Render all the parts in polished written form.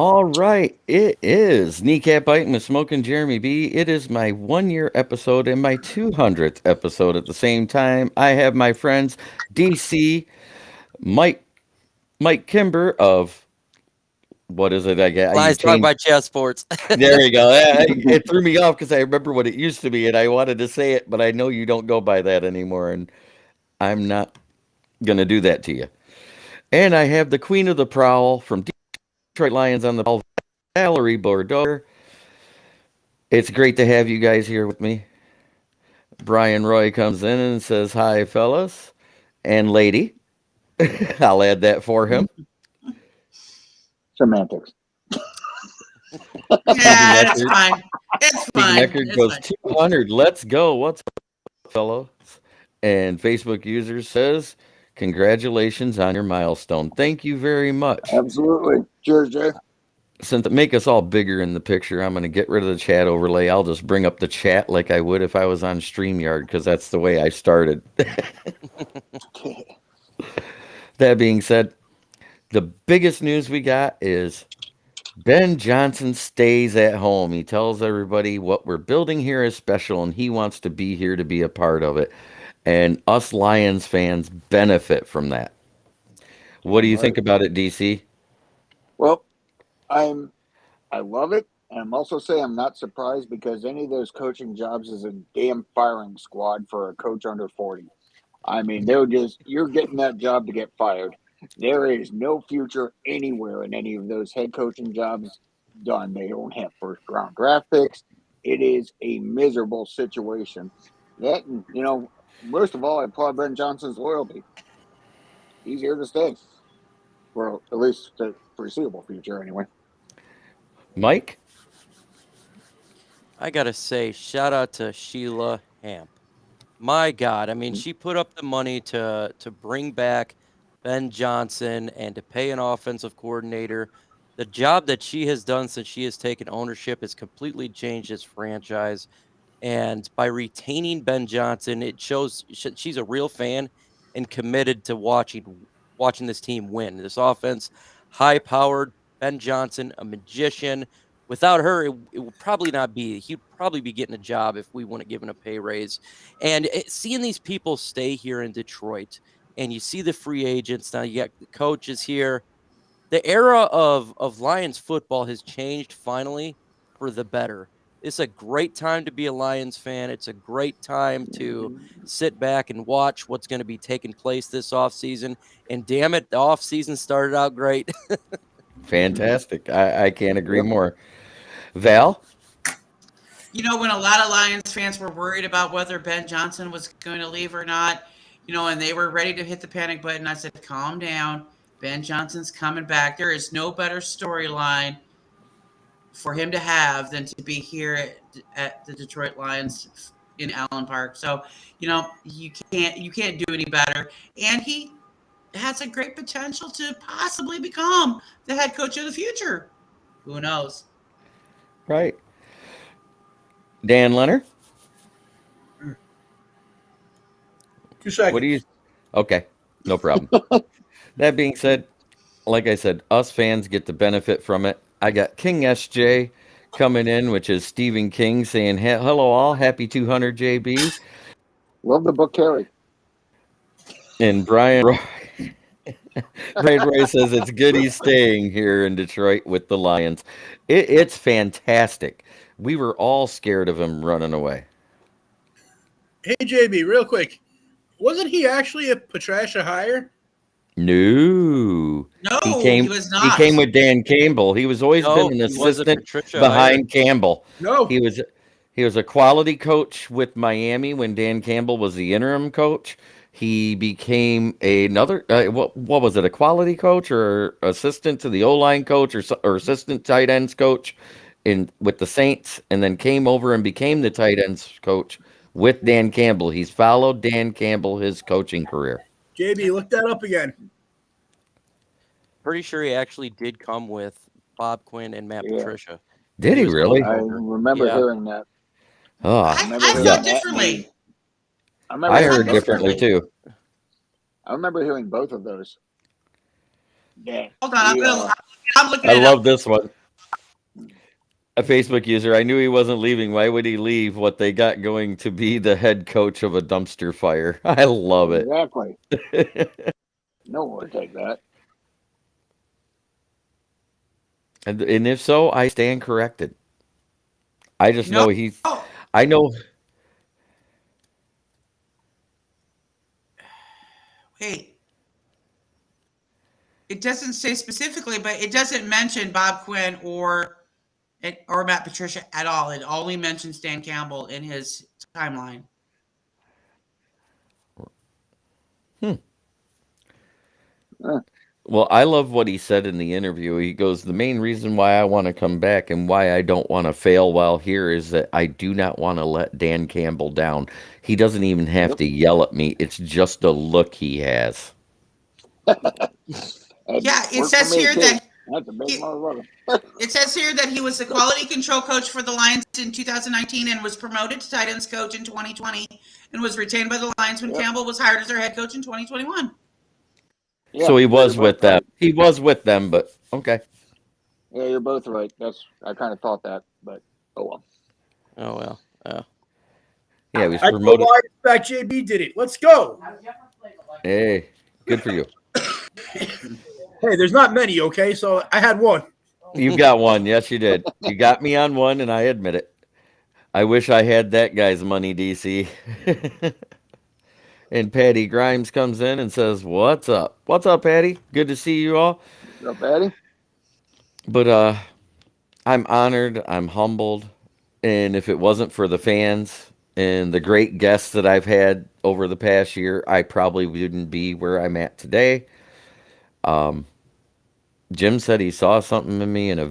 All right, it is Kneecap Biting with Smoke and Jeremy B. It is my 1 year episode and my 200th episode at the same time. I have my friends DC, Mike, Mike Kimber of what is it? You Lions talk changed. about chess sports. There you go. It threw me off because I remember what it used to be, and I wanted to say it, but I know you don't go by that anymore, and I'm not gonna do that to you. And I have the Queen of the Prowl from Detroit Lions on the Prowl, Valerie Bordeaux. It's great to have you guys here with me. Brian Roy comes in and says, "Hi, fellas and lady." I'll add that for him. Semantics. Stevie Yeah, it's Neckard. fine. It's Stevie fine. Neckard It's goes fine. 200. Let's go. What's up, fellows? And Facebook user says, "Congratulations on your milestone. Thank you very much." Absolutely. Cheers, Jay. Since to make us all bigger in the picture, I'm going to get rid of the chat overlay. I'll just bring up the chat like I would if I was on StreamYard because that's the way I started. That being said, the biggest news we got is Ben Johnson stays at home. He tells everybody what we're building here is special and he wants to be here to be a part of it. And us Lions fans benefit from that. What do you think about it, DC? Well, I love it. And I'm also saying I'm not surprised because any of those coaching jobs is a damn firing squad for a coach under 40. I mean, you're getting that job to get fired. There is no future anywhere in any of those head coaching jobs done. They don't have first round draft picks. It is a miserable situation. That, most of all, I applaud Ben Johnson's loyalty. He's here to stay. For at least the foreseeable future, anyway. Mike? I gotta say, shout out to Sheila Hamp. My God, I mean, she put up the money to bring back Ben Johnson and to pay an offensive coordinator. The job that she has done since she has taken ownership has completely changed this franchise. And by retaining Ben Johnson, it shows she's a real fan and committed to watching this team win. This offense, high powered, Ben Johnson, a magician. Without her, it would probably not be. He'd probably be getting a job if we wouldn't give him a pay raise. And seeing these people stay here in Detroit, and you see the free agents now. You got the coaches here. The era of Lions football has changed finally for the better. It's a great time to be a Lions fan. It's a great time to sit back and watch what's going to be taking place this offseason. And damn it, the offseason started out great. Fantastic. I can't agree more. Val? When a lot of Lions fans were worried about whether Ben Johnson was going to leave or not, and they were ready to hit the panic button, I said, calm down. Ben Johnson's coming back. There is no better storyline for him to have than to be here at the Detroit Lions in Allen Park. So, you can't do any better. And he has a great potential to possibly become the head coach of the future. Who knows? Right. Dan Leonard? 2 seconds. What do you... Okay, no problem. That being said, like I said, us fans get the benefit from it. I got King SJ coming in, which is Stephen King saying, hello all, happy 200 JB. Love the book, Carrie. And Brian Roy, Brian Roy says it's good he's staying here in Detroit with the Lions. It's fantastic. We were all scared of him running away. Hey, JB, real quick. Wasn't he actually a Patricia hire? No. No, he was He not. came with Dan Campbell. He was always No, been an he wasn't assistant Patricia behind Campbell. No. He was a quality coach with Miami when Dan Campbell was the interim coach. He became another what was it? A quality coach or assistant to the O-line coach or assistant tight ends coach with the Saints, and then came over and became the tight ends coach with Dan Campbell. He's followed Dan Campbell his coaching career. JB, look that up again. Pretty sure he actually did come with Bob Quinn and Matt Patricia. Did he really? I remember hearing that. Oh, I thought differently. I heard differently too. I remember hearing both of those. Yeah. Hold on, I'm gonna look I'm looking I it love up. this one. A Facebook user. I knew he wasn't leaving. Why would he leave? What they got going to be the head coach of a dumpster fire. I love it. Exactly. No one would take that. And if so, I stand corrected. I just No. know I know. Wait. It doesn't say specifically, but it doesn't mention Bob Quinn or Matt Patricia at all. It only mentions Dan Campbell in his timeline. Well, I love what he said in the interview. He goes, the main reason why I want to come back and why I don't want to fail while here is that I do not want to let Dan Campbell down. He doesn't even have to yell at me. It's just a look he has. Yeah, it Worked for says me, here too. that That's a big motherfucker. it says here that he was the quality control coach for the Lions in 2019 and was promoted to tight ends coach in 2020 and was retained by the Lions when Campbell was hired as their head coach in 2021. Yeah, So he was you're both with them. right. He was with them, but okay. Yeah, you're both right. I kind of thought that, but oh well. Oh well. Yeah, he was I know promoted. why in fact JB did it. Let's go. Hey, good for you. Hey, there's not many, okay? So I had one. You got one. Yes, you did. You got me on one, and I admit it. I wish I had that guy's money, DC. And Patty Grimes comes in and says, "What's up? What's up, Patty? Good to see you all." What's up, Patty? But I'm honored. I'm humbled. And if it wasn't for the fans and the great guests that I've had over the past year, I probably wouldn't be where I'm at today. Jim said he saw something in me in a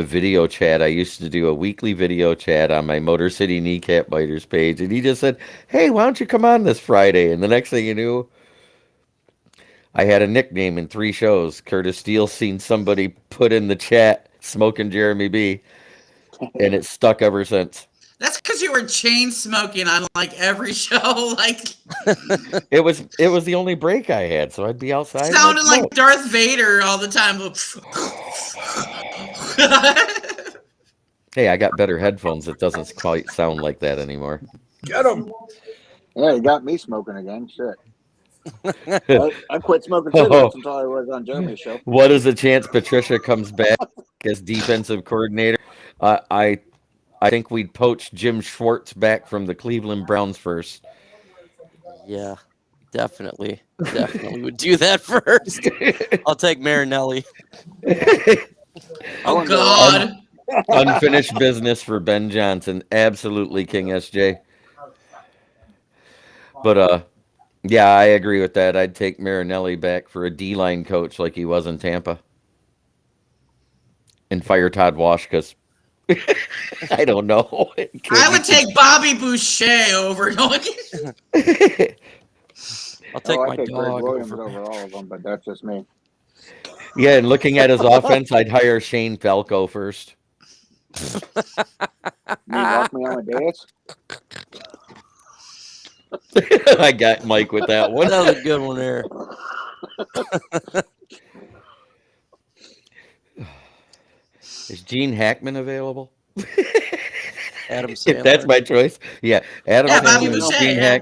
video chat. I used to do a weekly video chat on my Motor City Kneecap Biters page, and he just said, "Hey, why don't you come on this Friday?" And the next thing you knew, I had a nickname in 3 shows. Curtis Steele seen somebody put in the chat, "Smoking Jeremy B," and it stuck ever since. That's because you were chain smoking on like every show. Like It was the only break I had, so I'd be outside. and I'd sounded like smoke. Darth Vader all the time. Hey, I got better headphones. It doesn't quite sound like that anymore. Get him. Yeah, you got me smoking again. Shit. I quit smoking cigarettes until I was on Jeremy's show. What is the chance Patricia comes back as defensive coordinator? I think we'd poach Jim Schwartz back from the Cleveland Browns first. Yeah, definitely would do that first. I'll take Marinelli. Oh God. Unfinished business for Ben Johnson. Absolutely, King SJ. But yeah, I agree with that. I'd take Marinelli back for a D-line coach like he was in Tampa. And fire Todd Wash because I don't know. I would take Bobby Boucher over. I'll take I my take Greg dog Williams over. over all of them, but that's just me. Yeah, and looking at his offense, I'd hire Shane Falco first. You walk me on a dance? I got Mike with that one. That was a good one there. Is Gene Hackman available? Adam If Sandler. that's my choice. Yeah, Adam Yeah, Bobby Sandler, Boucher, Gene yeah.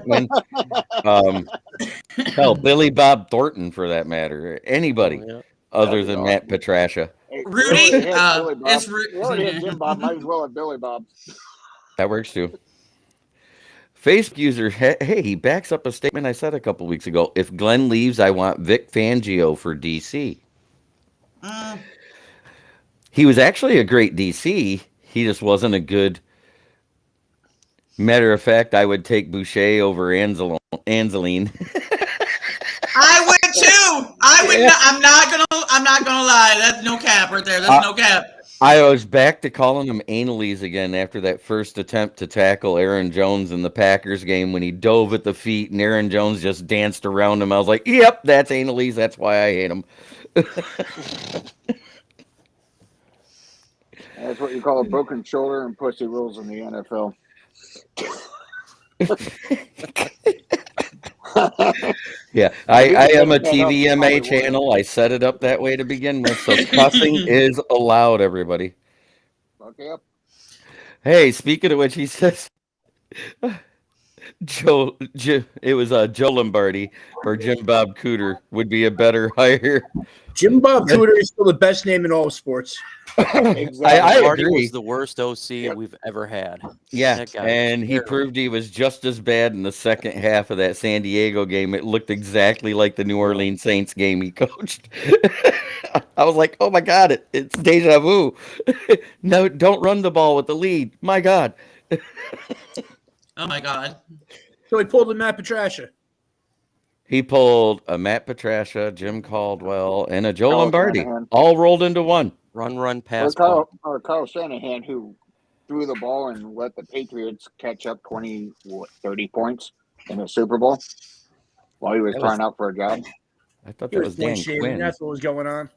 Hackman. Hell, Billy Bob Thornton for that matter. Anybody Oh, yeah. other That'd be than awesome. Matt Patricia. Hey, Rudy, we already had Billy Bob. it's We already had Jim Bob. Might as well have Billy Bob. That works too. Facebook user, hey, he backs up a statement I said a couple weeks ago. If Glenn leaves, I want Vic Fangio for DC. He was actually a great DC. He just wasn't a good. Matter of fact, I would take Boucher over Angeline. I would too. I would. Not, I'm not gonna lie. That's no cap right there. That's no cap. I was back to calling him Annalise again after that first attempt to tackle Aaron Jones in the Packers game when he dove at the feet and Aaron Jones just danced around him. I was like, "Yep, that's Annalise. That's why I hate him." That's what you call a broken shoulder and pussy rules in the NFL. Yeah, If I he am a picked that up, he TVMA probably would. channel. I set it up that way to begin with, so cussing is allowed, everybody. Okay, up. Hey, speaking of which, he says it was Joe Lombardi or Jim Bob Cooter would be a better hire. Jim Bob Cooter is still the best name in all of sports. I Exactly. Marty was agree. the worst OC Yep. we've ever had. Yeah, That guy was and he terrible. proved he was just as bad in the second half of that San Diego game. It looked exactly like the New Orleans Saints game he coached. I was like, oh my God, it's deja vu. No, don't run the ball with the lead. My God. Oh my God. So he pulled a Matt Patricia. He pulled a Matt Patricia, Jim Caldwell, and a Joe Kyle Lombardi, Shanahan. all rolled into one. Run, pass, punt. Or Kyle Shanahan, who threw the ball and let the Patriots catch up 30 points in the Super Bowl while he was That was- trying out for a job. I thought He that was was Dan point shaving. Quinn. That's what was going on.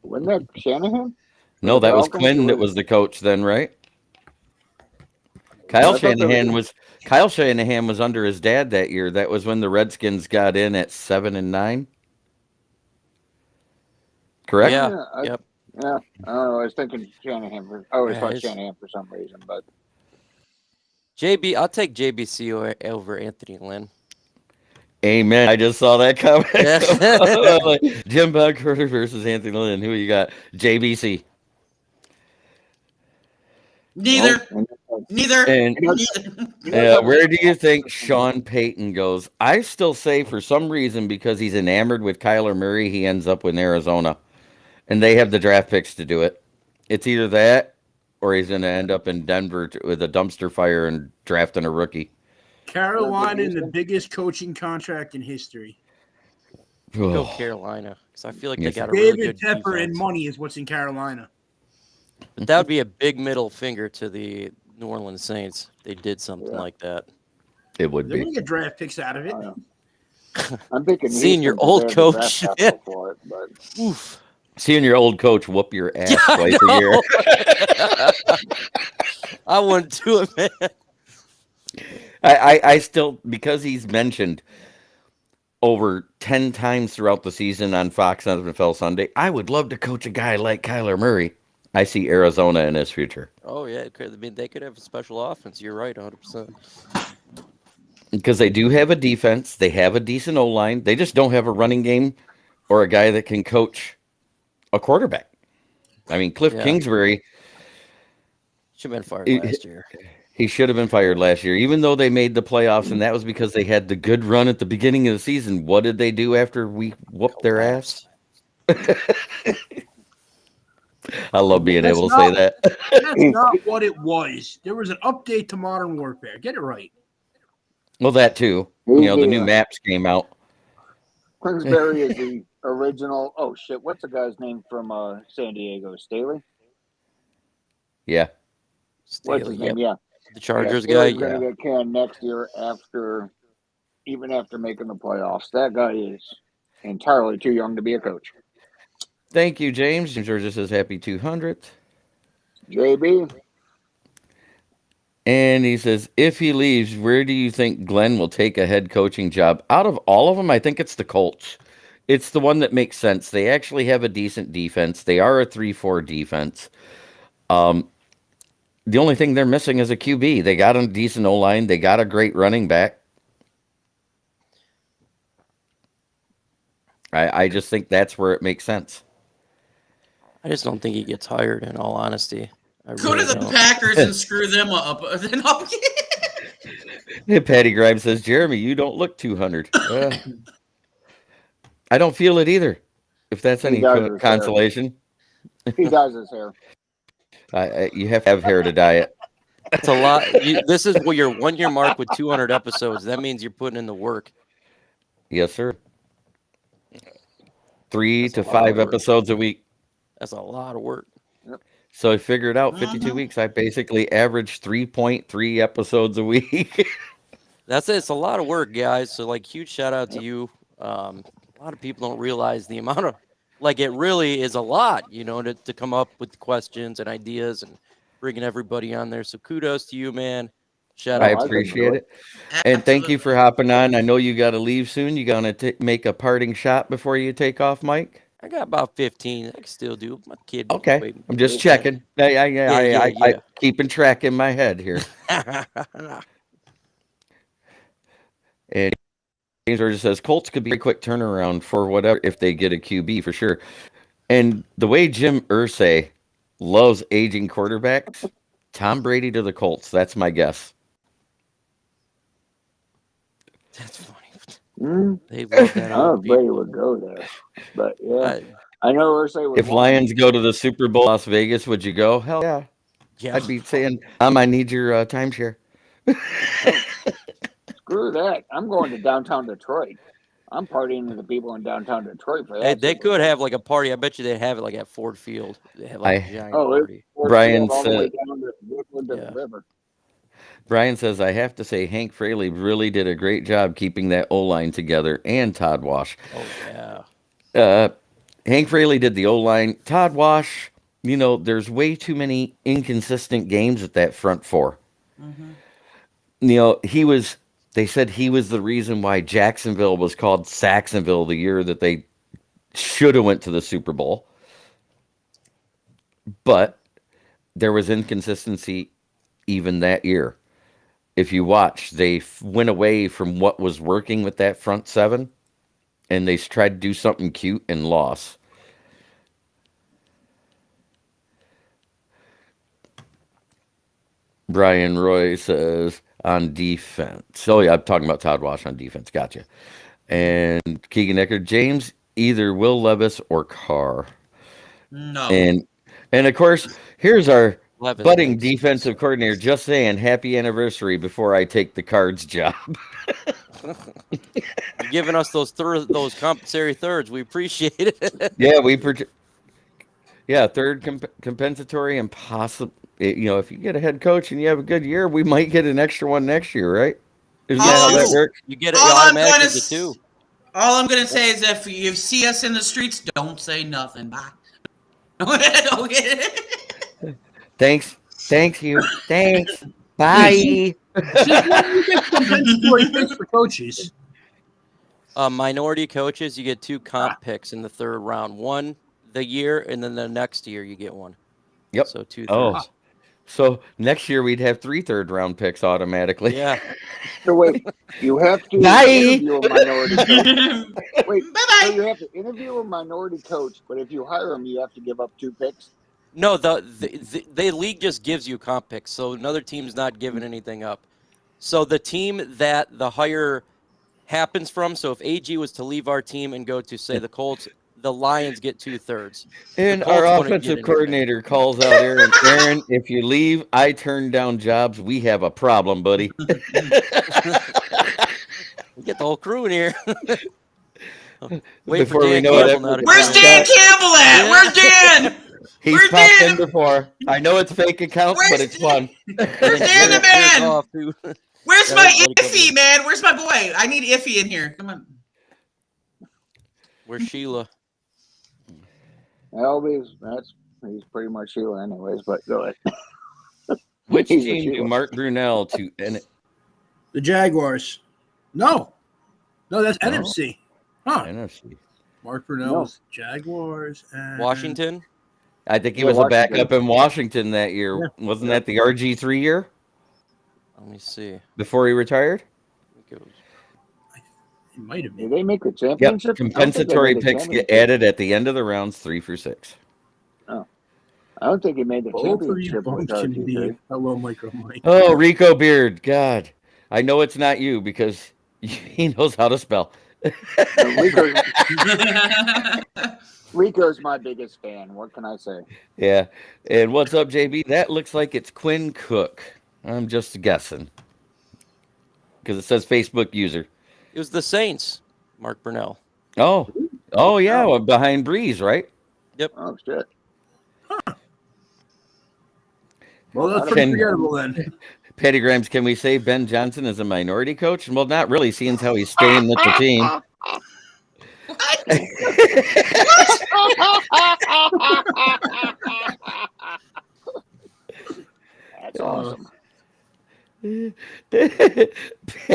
Wasn't that Shanahan? No, the that was Falcons? Quinn that was the coach then, right? Kyle I thought that Shanahan was under his dad that year. That was when the Redskins got in at 7-9. Correct? Yeah. I, Yep. Yeah, I don't know. I was thinking Shanahan. I always Yeah, thought it's- Shanahan for some reason, but JB, I'll take JBC over Anthony Lynn. Amen. I just saw that comment. Yeah. Jim Bob Cooter versus Anthony Lynn. Who you got? JBC. Neither. well, Neither. And Neither. where do you think Sean Payton goes? I still say for some reason because he's enamored with Kyler Murray, he ends up in Arizona, and they have the draft picks to do it. It's either that or he's going to end up in Denver with a dumpster fire and drafting a rookie. Carolina in the biggest coaching contract in history. Go Carolina. Because I feel like Yes, they got a really David good Tepper and defense. money is what's in Carolina. But that would be a big middle finger to the New Orleans Saints. If they did something Yeah. like that. It would They're be. going to get draft picks out of it. I'm thinking Seeing your Houston, old they have the draft coach. capital for it, but Oof. Seeing your old coach whoop your ass I twice a year. I wouldn't do it, man. I still, because he's mentioned over 10 times throughout the season on Fox NFL Sunday, I would love to coach a guy like Kyler Murray. I see Arizona in his future. Oh, yeah. I mean, they could have a special offense. You're right, 100%. Because they do have a defense. They have a decent O-line. They just don't have a running game or a guy that can coach a quarterback. I mean, Cliff Yeah. Kingsbury, Should have been fired It- last year. he should have been fired last year, even though they made the playoffs, and that was because they had the good run at the beginning of the season. What did they do after we whooped their ass? I love being That's able to say not- that. That's not what it was. There was an update to Modern Warfare. Get it right. Well, that too. You know, the new maps came out. Kingsbury is the original. Oh shit! What's the guy's name from San Diego? Staley. Yeah. What's Staley, his yep. name? Yeah. The Chargers yeah, guy. Staley's gonna get canned next year even after making the playoffs. That guy is entirely too young to be a coach. Thank you, James. James Georgia says happy 200th. JB. And he says, if he leaves, where do you think Glenn will take a head coaching job? Out of all of them, I think it's the Colts. It's the one that makes sense. They actually have a decent defense. They are a 3-4 defense. The only thing they're missing is a QB. They got a decent O-line. They got a great running back. I just think that's where it makes sense. I just don't think he gets hired, in all honesty. I Go to really the don't. Packers and screw them up. Then up. Hey, Patty Grimes says, Jeremy, you don't look 200. I don't feel it either, if that's He any does his hair. consolation. He dyes his hair. You have to have hair to dye it. It's a lot. This is your 1 year mark with 200 episodes. That means you're putting in the work. Yes, sir. 3 That's to a lot 5 of work. episodes a week. That's a lot of work. So I figured out 52 weeks. I basically averaged 3.3 episodes a week. That's it. It's a lot of work, guys. So, like, huge shout out to you. A lot of people don't realize the amount of, like, it really is a lot, to come up with questions and ideas and bringing everybody on there. So kudos to you, man. Shout I out. appreciate it. And thank you for hopping on. I know you got to leave soon. You going to make a parting shot before you take off, Mike? I got about 15. I can still do. My kid. Okay. Wait, I'm just checking. I keeping track in my head here. And James Burgess says Colts could be a quick turnaround for whatever if they get a QB for sure. And the way Jim Irsay loves aging quarterbacks, Tom Brady to the Colts. That's my guess. That's funny. Mm, They love that. I don't know if Brady would go there, but yeah, I know Ursay would. If Lions go to the Super Bowl, Las Vegas, would you go? Hell yeah. Yeah. I'd be saying, I need your timeshare. Screw that! I'm going to downtown Detroit. I'm partying with the people in downtown Detroit for that. Hey, they could have like a party. I bet you they'd have it like at Ford Field. They have like a giant party. Brian all the way said, down to the river. Brian says, I have to say, Hank Fraley really did a great job keeping that O-line together, and Todd Wash. Oh, yeah. Hank Fraley did the O-line. Todd Wash, there's way too many inconsistent games at that front four. Mm-hmm. They said he was the reason why Jacksonville was called Saxonville the year that they should have went to the Super Bowl. But there was inconsistency even that year. If you watch, they went away from what was working with that front seven, and they tried to do something cute and lost. Brian Roy says, on defense. Oh, yeah, I'm talking about Todd Wash on defense. Gotcha. And Keegan Eckert, James, either Will Levis or Carr. No. And of course, here's our Levis budding makes defensive coordinator just saying happy anniversary before I take the Cards job. You're giving us those compensatory thirds. We appreciate it. Yeah, third compensatory and possible. If you get a head coach and you have a good year, we might get an extra one next year, right? Isn't that how that works? You get it. You automatically get two. All I'm gonna say is if you see us in the streets, don't say nothing. Bye. Okay. Thanks, you. Thanks. Bye. Compensatory picks for coaches. Minority coaches, you get two comp picks in the third round. One the year, and then the next year you get one. Yep. So 2/3. Oh. So next year we'd have 3 third-round picks automatically. Yeah. So wait, you have to interview a minority coach. Wait, Bye-bye. so you have to interview a minority coach, but if you hire him, you have to give up 2 picks? No, the league just gives you comp picks, so another team's not giving anything up. So the team that the hire happens from, so if AG was to leave our team and go to, say, the Colts, the Lions get 2/3. And our offensive coordinator calls out Aaron. Aaron, if you leave, I turn down jobs. We have a problem, buddy. We get the whole crew in here. Wait Before for Dan we know it, Campbell now to Where's come in. Dan Campbell at? Yeah. Where's Dan? He's Where's popped Dan? in before. I know it's fake accounts, but it's fun. Where's Dan the man? Off, too. Where's Yeah, my everybody come Iffy, in. man? Where's my boy? I need Iffy in here. Come on. Where's Sheila? He's pretty much Sheila anyways, but go ahead. Which He's a team do Sheila. Mark Brunell to The Jaguars. No, that's No? NFC. Huh. NFC? Mark Brunell's Jaguars. And Washington? I think he Yeah, was a Washington. backup in Washington that year. Yeah. Wasn't that the RG3 year Let me see. before he retired? It might have Did been. they make the Yep. championship? Compensatory picks get added at the end of the rounds, 3 for 6. I don't think he made the Both of you championship with bunch can be. RG3. Hello, Micro Mike. Oh, Rico Beard. God. I know it's not you because he knows how to spell. Rico's my biggest fan. What can I say? Yeah. And what's up, JB? That looks like it's Quinn Cook. I'm just guessing. Because it says Facebook user. It was the Saints, Mark Brunell. Oh. Oh, yeah. Well, behind Breeze, right? Oh, shit. Well, that's pretty Can- forgettable then. Patty Grimes, can we say Ben Johnson is a minority coach? Well, not really, seeing how he's staying with the team. That's awesome.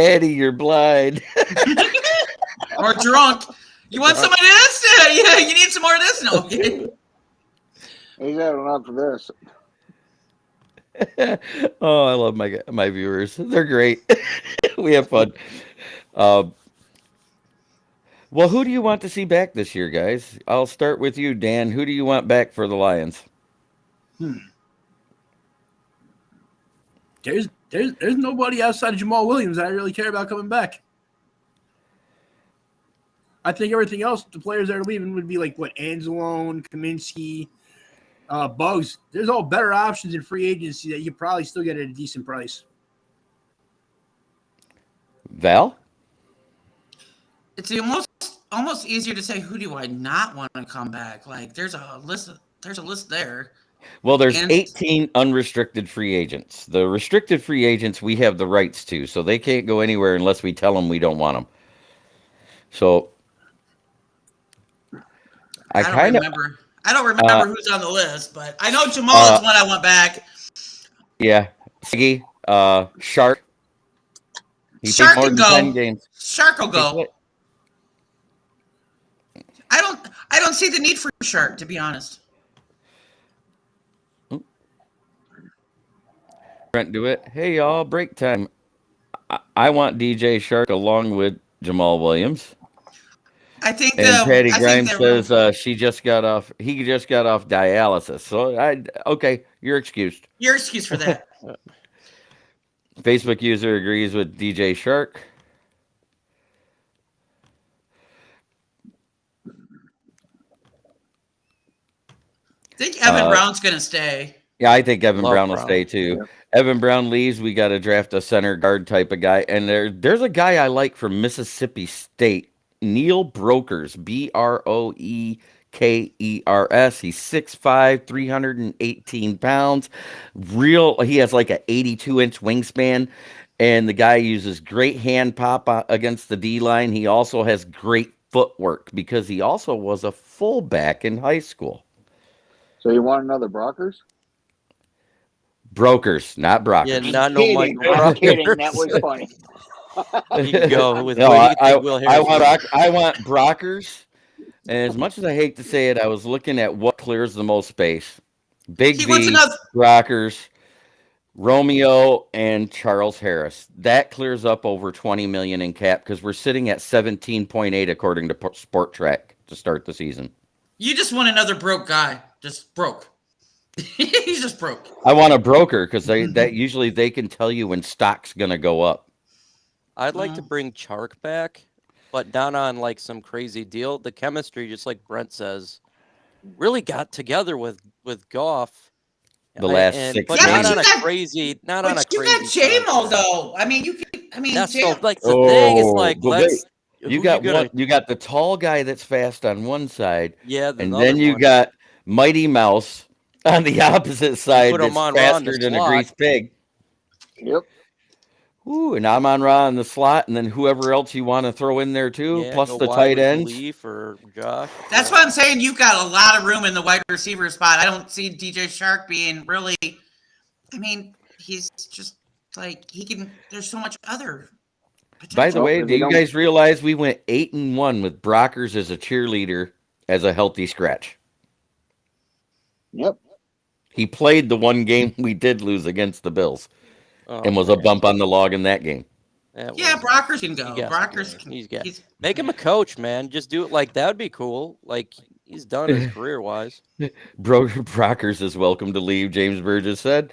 Patty, you're blind. Or drunk. You want some of this? Yeah, you need some more of this? No, okay. He's had enough of this. Oh, I love my viewers. They're great. We have fun. Well, who do you want to see back this year, guys? I'll start with you, Dan. Who do you want back for the Lions? There's nobody outside of Jamal Williams that I really care about coming back. I think everything else, the players that are leaving would be like Anzalone, Kaminsky, Bugs. There's all better options in free agency that you probably still get at a decent price. Val? It's almost easier to say who do I not want to come back. Like there's a list there. Well, there's And 18 unrestricted free agents. The restricted free agents we have the rights to, so they can't go anywhere unless we tell them we don't want them. So I don't kind of remember. I don't remember who's on the list, but I know Jamal is one I want back. Yeah, Siggy, Shark. He Shark played more can than go. 10 games. Shark will go. I don't see the need for Shark, to be honest. Brent do it. Hey y'all, break time. I want DJ Shark along with Jamal Williams. I think And Patty Grimes they're- says he just got off dialysis. So okay, you're excused. Your excuse for that. Facebook user agrees with DJ Shark. I think Evan Brown's going to stay. Yeah, I think Evan Love Brown will Brown. stay too. Evan Brown leaves, we got to draft a center guard type of guy. And there's a guy I like from Mississippi State, Neil Brokers, Broekers. He's 6'5", 318 pounds. He has like an 82-inch wingspan. And the guy uses great hand pop against the D-line. He also has great footwork because he also was a fullback in high school. So you want another Brockers? Brokers, not Brockers. Yeah, not no Mike I'm kidding. Brockers. That was funny. You can go with No, Will I Harris. want Brockers. And as much as I hate to say it, I was looking at what clears the most space. Big He wants V, another. Brockers, Romeo, and Charles Harris. That clears up over $20 million in cap because we're sitting at 17.8 according to Sport Track to start the season. You just want another broke guy. Just broke. He's just broke. I want a broker because that usually they can tell you when stock's gonna go up. I'd like to bring Chark back, but not on like some crazy deal. The chemistry, just like Brent says, really got together with Goff. The last And- 6 but Yeah, not but on you a got- crazy, not But on a you crazy. got J-Mo contract. though. I mean, That's J-Mo. so like the thing is Oh, like but let's. You who got gonna- you got the tall guy that's fast on one side, Yeah, and other then you one. got Mighty Mouse on the opposite side put that's him on Raw in the faster than a slot. greased pig. Yep. Ooh, and Amon Ra in the slot, and then whoever else you want to throw in there too, Yeah, plus go the wide tight with ends. Leaf or Josh. That's what I'm saying. You've got a lot of room in the wide receiver spot. I don't see DJ Shark being really. I mean, he's just like he can. There's so much other. By the potential. way, if do you you don't- guys realize we went 8-1 with Brockers as a cheerleader as a healthy scratch? Yep. He played the one game we did lose against the Bills Oh, and was a man. bump on the log in that game. That Yeah, was- Brockers can go. he got Brockers to can. go. He's got. he's- Make him a coach, man. Just do it like that would be cool. Like he's done his career wise. Brockers is welcome to leave, James Burgess said.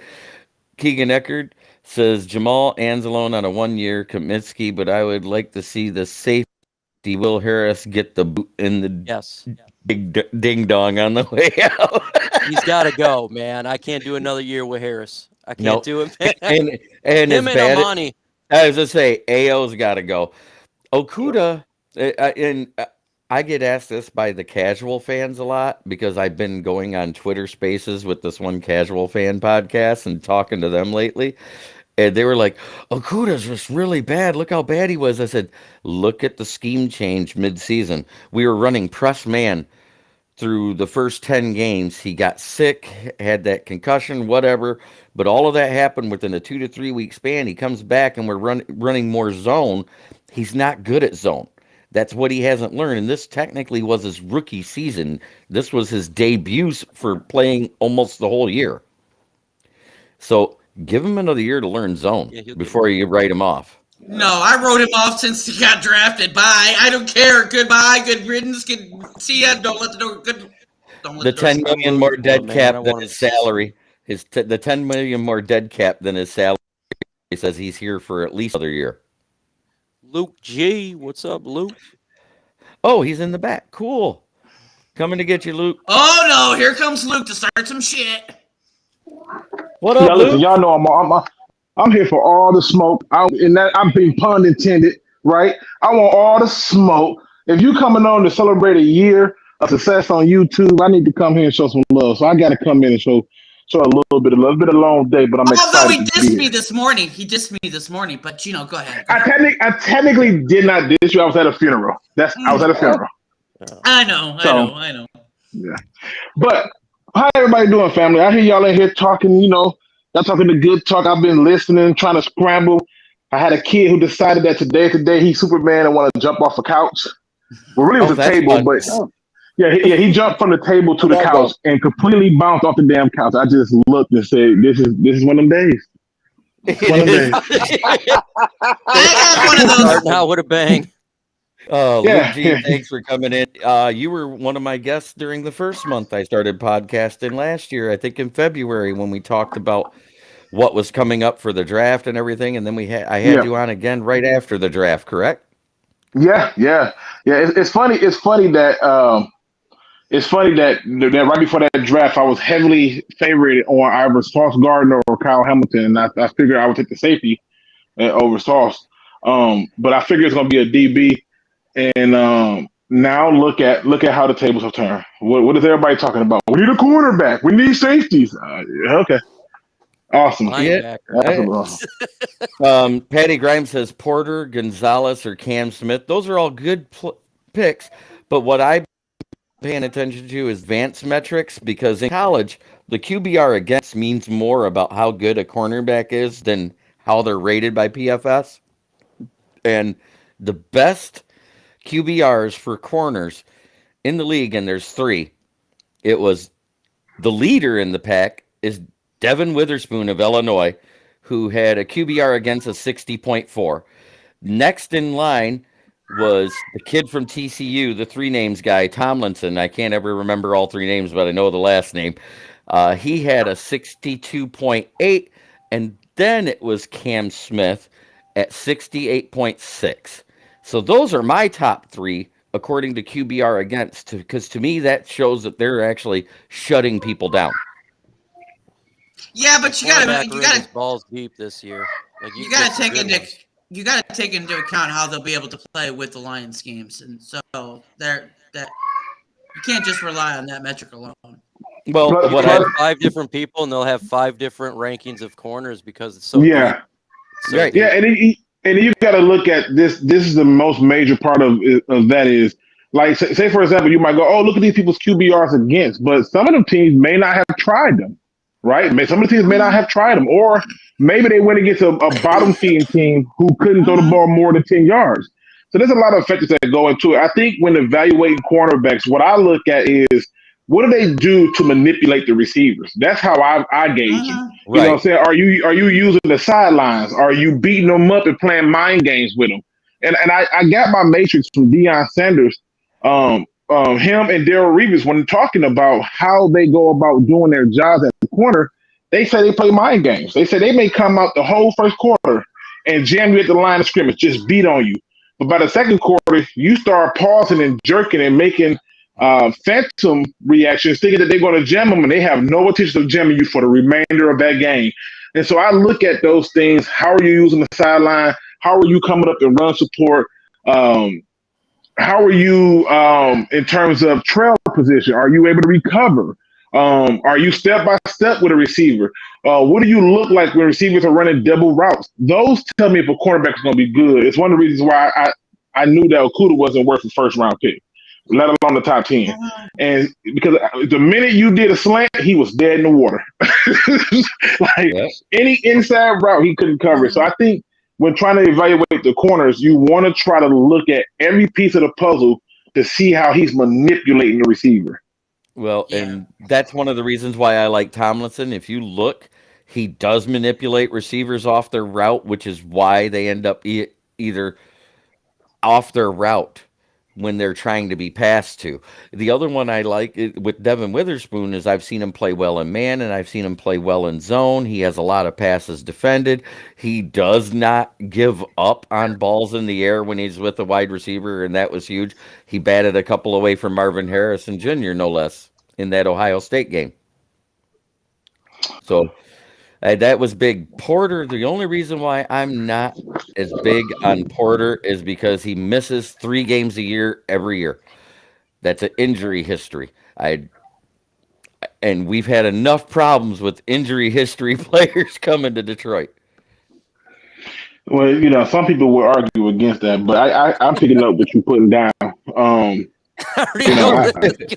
Keegan Eckerd says Jamal Anzalone on a 1-year Kaminsky, but I would like to see the safety Will Harris get the boot in the Yes, big ding dong on the way out. he's got to go, man. I can't do another year with Harris. I can't Nope. do it, man. and Him as and bad Amani. I was gonna say, AO's got to go. Okuda, and I get asked this by the casual fans a lot because I've been going on Twitter Spaces with this one casual fan podcast and talking to them lately. And they were like, Okuda's just really bad. Look how bad he was. I said, look at the scheme change mid-season. We were running press man through the first 10 games. He got sick, had that concussion, whatever, but all of that happened within a 2 to 3 week span. He comes back and we're running more zone. He's not good at zone. That's what he hasn't learned. And this technically was his rookie season. This was his debut for playing almost the whole year. So give him another year to learn zone before you write him off. No, I wrote him off since he got drafted. Bye. I don't care. Goodbye. Good riddance. Good. See ya. Don't let the door. Good. Don't let The the door. 10 million more dead man. I cap don't than want his salary. The 10 million more dead cap than his salary. He says he's here for at least another year. Luke G, what's up, Luke? Oh, he's in the back. Cool. Coming to get you, Luke. Oh no! Here comes Luke to start some shit. What up, Now listen, Luke? y'all know I'm here for all the smoke. I'm being pun intended, right? I want all the smoke. If you coming on to celebrate a year of success on YouTube, I need to come here and show some love. So I got to come in and show a little bit. A long day, but I'm Although he excited to be dissed me here. this morning. He dissed me this morning. But go ahead. I technically did not diss you. I was at a funeral. I was at a funeral. I know. Yeah. But how everybody doing, family? I hear y'all in here talking, y'all talking the good talk. I've been listening, trying to scramble. I had a kid who decided that today he's Superman and want to jump off a couch. Well, really it was a that's table, fun. but he jumped from the table to the couch and completely bounced off the damn couch. I just looked and said, "This is one of them days." One of them days. I had one of those. Starting out with a bang. Luke G, thanks for coming in. You were one of my guests during the first month I started podcasting last year, I think in February, when we talked about what was coming up for the draft and everything, and then I had you on again right after the draft, correct? Yeah. It's funny that that right before that draft, I was heavily favored on either Sauce Gardner or Kyle Hamilton, and I figured I would take the safety over Sauce. But I figured it's going to be a DB. And now look at how the tables have turned. What is everybody talking about? We need a quarterback. We need safeties. Okay, awesome. Linebacker. Awesome. Patty Grimes says Porter, Gonzalez, or Cam Smith. Those are all good picks. But what I'm paying attention to is advanced metrics, because in college, the QBR against means more about how good a cornerback is than how they're rated by PFS. And the best QBRs for corners in the league, and there's 3. It was the leader in the pack is Devin Witherspoon of Illinois, who had a QBR against a 60.4. Next in line was the kid from TCU, the 3 names guy, Tomlinson. I can't ever remember all 3 names, but I know the last name. He had a 62.8, and then it was Cam Smith at 68.6. So those are my top 3 according to QBR against, because to me that shows that they're actually shutting people down. Yeah, but you gotta balls deep this year. Like you gotta take into account how they'll be able to play with the Lions schemes, and so that you can't just rely on that metric alone. Well, what I have 5 different people, and they'll have 5 different rankings of corners because it's so deep. Right. Yeah, and you got to look at this. This is the most major part of that is, like, say for example, you might go, oh, look at these people's QBRs against, but some of them teams may not have tried them, right? Some of the teams may not have tried them, or maybe they went against a bottom feeding team who couldn't throw the ball more than 10 yards. So there's a lot of factors that go into it. I think when evaluating cornerbacks, what I look at is, what do they do to manipulate the receivers? That's how I gauge them. You know what I'm saying? Are you using the sidelines? Are you beating them up and playing mind games with them? And I got my matrix from Deion Sanders, him and Darrell Reeves, when talking about how they go about doing their jobs at the corner. They say they play mind games. They say they may come out the whole first quarter and jam you at the line of scrimmage, just beat on you. But by the second quarter, you start pausing and jerking and making phantom reactions, thinking that they're going to jam them, and they have no intention of jamming you for the remainder of that game. And so I look at those things. How are you using the sideline? How are you coming up in run support? How are you in terms of trail position? Are you able to recover? Are you step by step with a receiver? What do you look like when receivers are running double routes? Those tell me if a cornerback is going to be good. It's one of the reasons why I knew that Okudah wasn't worth a first round pick. let alone the top 10. And because the minute you did a slant, he was dead in the water. Like Yep. any inside route, he couldn't cover it. So I think when trying to evaluate the corners, you want to try to look at every piece of the puzzle to see how he's manipulating the receiver. Well, Yeah. and that's one of the reasons why I like Tomlinson. If you look, he does manipulate receivers off their route, which is why they end up either off their route when they're trying to be passed to. The other one I like with Devin Witherspoon is I've seen him play well in man and I've seen him play well in zone. He has a lot of passes defended. He does not give up on balls in the air when he's with a wide receiver, and that was huge. He batted a couple away from Marvin Harrison Jr., no less, in that Ohio State game. So that was big. Porter, the only reason why I'm not as big on Porter is because he misses 3 games a year every year. That's an injury history. And we've had enough problems with injury history players coming to Detroit. Well, some people will argue against that, but I'm picking up what you're putting down. I already know where you're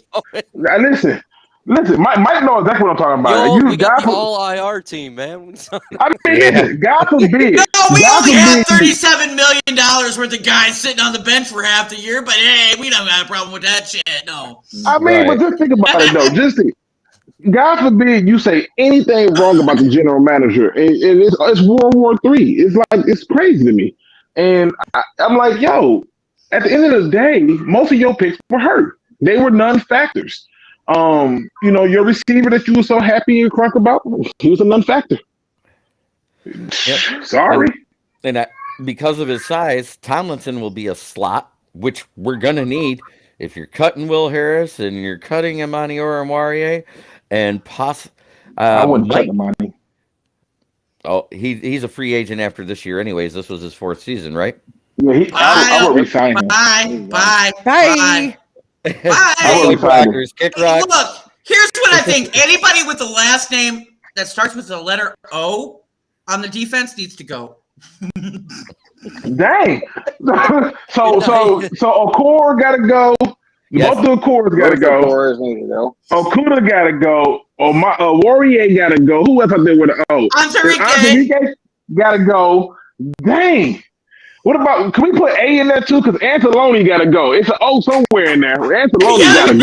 going. Listen, Mike knows exactly what I'm talking about. Yo, we got the all IR team, man. Listen, God forbid. No, we God only had forbid- $37 million worth of guys sitting on the bench for half the year, but hey, we don't have a problem with that shit. No. I mean, but just think about it, though. God forbid you say anything wrong about the general manager, and it's World War III. It's crazy to me. And I'm like, yo, at the end of the day, most of your picks were hurt. They were non-factors. Your receiver that you were so happy and crunk about, he was a non-factor. Yep. Sorry. And because of his size, Tomlinson will be a slot, which we're going to need if you're cutting Will Harris and you're cutting Imani Oruwariye and I wouldn't cut the money. Oh, he's a free agent after this year anyways. This was his 4th season, right? Yeah, I would resign him. Bye. Kick rock. Look, here's what I think. Anybody with the last name that starts with the letter O on the defense needs to go. Dang. So Okor got to go. Yes. Both the Okors got to go. Okuda got to go. Warrior got to go. Who else out there with an O? Antarike got to go. Dang. What about, can we put A in there too? Because Anzalone got to go. It's an O somewhere in there. Anzalone got to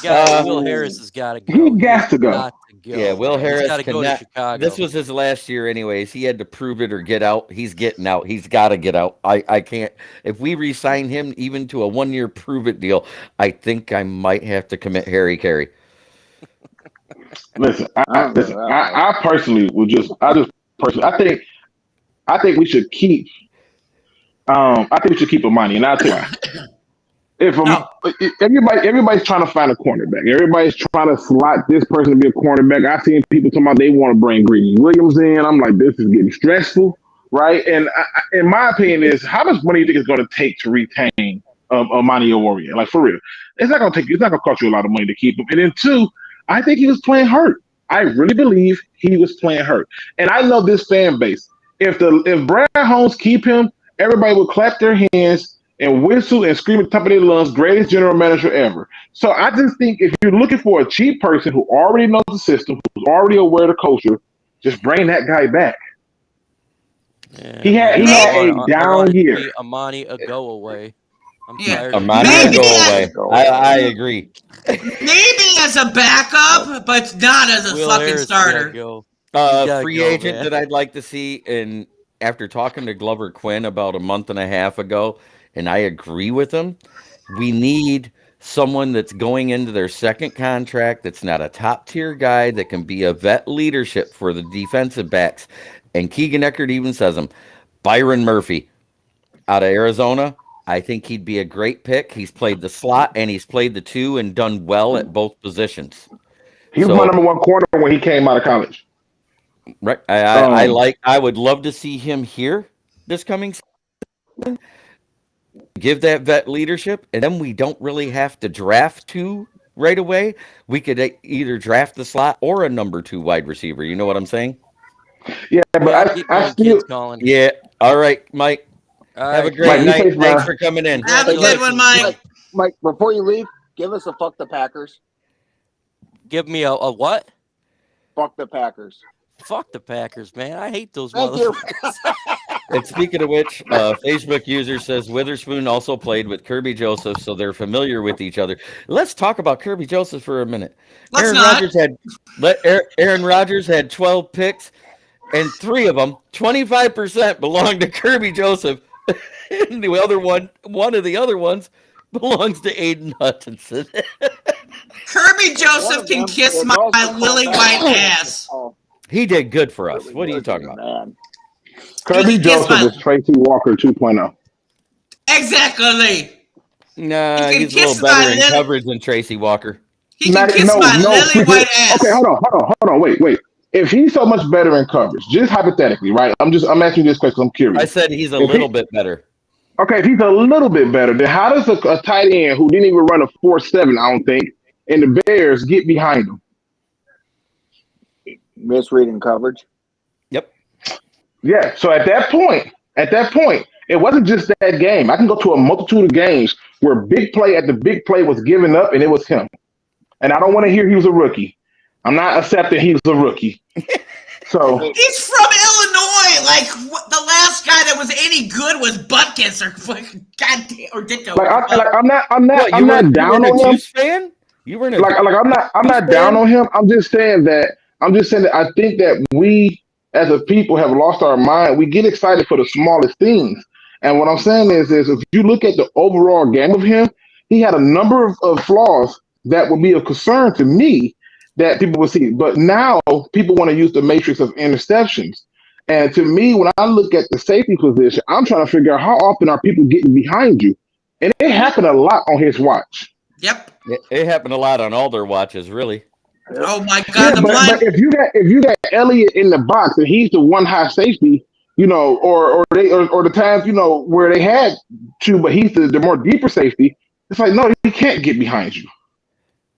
go. Will Harris has got to go. He got to go. Yeah, Will Harris got to go to Chicago. This was his last year anyways. He had to prove it or get out. He's getting out. He's got to get out. I can't. If we re-sign him even to a 1-year prove-it deal, I think I might have to commit Harry Carey. Listen, I personally would I think we should keep Imani, and I'll tell you why. Everybody's trying to find a cornerback. Everybody's trying to slot this person to be a cornerback. I've seen people talking about they want to bring Greedy Williams in. I'm like, this is getting stressful, right? And in my opinion, is how much money do you think it's going to take to retain Imani Warrior? Like, for real, it's not going to cost you a lot of money to keep him. And then 2, I think he was playing hurt. I really believe he was playing hurt. And I know this fan base. If Brad Holmes keep him, everybody will clap their hands and whistle and scream at the top of their lungs, greatest general manager ever. So I just think if you're looking for a cheap person who already knows the system, who's already aware of the culture, just bring that guy back. Yeah, he had a down year. Amani a go away. I'm Yeah. tired. Amani will go away. I agree. Maybe as a backup, but not as a Will fucking Harris starter. Go. Free go, agent man. that I'd like to see, and after talking to Glover Quinn about a month and a half ago, and I agree with him, we need someone that's going into their second contract that's not a top-tier guy that can be a vet leadership for the defensive backs. And Keegan Eckert even says him, Byron Murphy out of Arizona. I think he'd be a great pick. He's played the slot and he's played the 2 and done well at both positions. He was my number 1 corner when he came out of college. Right. I would love to see him here this coming season. Give that vet leadership, and then we don't really have to draft 2 right away. We could either draft the slot or a number 2 wide receiver. You know what I'm saying? Yeah, but I still calling. Yeah. All right, Mike. All Have a right. great Mike, you night. face Thanks my. for coming in. Have a good one, Mike. Mike, before you leave, give us a fuck the Packers. Give me a what? Fuck the Packers. Fuck the Packers, man. I hate those Thank you. motherfuckers. And speaking of which, Facebook user says Witherspoon also played with Kirby Joseph, so they're familiar with each other. Let's talk about Kirby Joseph for a minute. Let's not. Aaron Rodgers had 12 picks, and 3 of them, 25%, belonged to Kirby Joseph. And the other one of the other ones belongs to Aiden Hutchinson. Kirby Joseph can kiss my lily white ass. He did good for us. What are you talking about? Man. Kirby Joseph is Tracy Walker 2.0. Exactly. Nah, He can he's a little kiss better my in lily- coverage than Tracy Walker. He can kiss my lily white ass. Okay, hold on. Wait. If he's so much better in coverage, just hypothetically, right? I'm asking you this question. I'm curious. I said he's a little bit better. Okay, if he's a little bit better, then how does a tight end who didn't even run a 4.7, I don't think, and the Bears get behind him? Misreading coverage. Yep. Yeah. So at that point, it wasn't just that game. I can go to a multitude of games where big play at the big play was given up, and it was him. And I don't want to hear he was a rookie. I'm not accepting he was a rookie. So He's from Illinois. Like the last guy that was any good was Butkus or fucking goddamn or Ditto. I'm not You weren't down a on him. Chiefs fan? You weren't a I'm not down on him. I'm just saying that I think that we as a people have lost our mind. We get excited for the smallest things. And what I'm saying is if you look at the overall game of him, he had a number of flaws that would be of concern to me that people would see. But now people want to use the matrix of interceptions. And to me, when I look at the safety position, I'm trying to figure out how often are people getting behind you. And it happened a lot on his watch. Yep. It happened a lot on all their watches, really. Oh my God, the blind. But if you got Elliott in the box and he's the one high safety, or the times where they had to, but he's the more deeper safety. It's like no, he can't get behind you.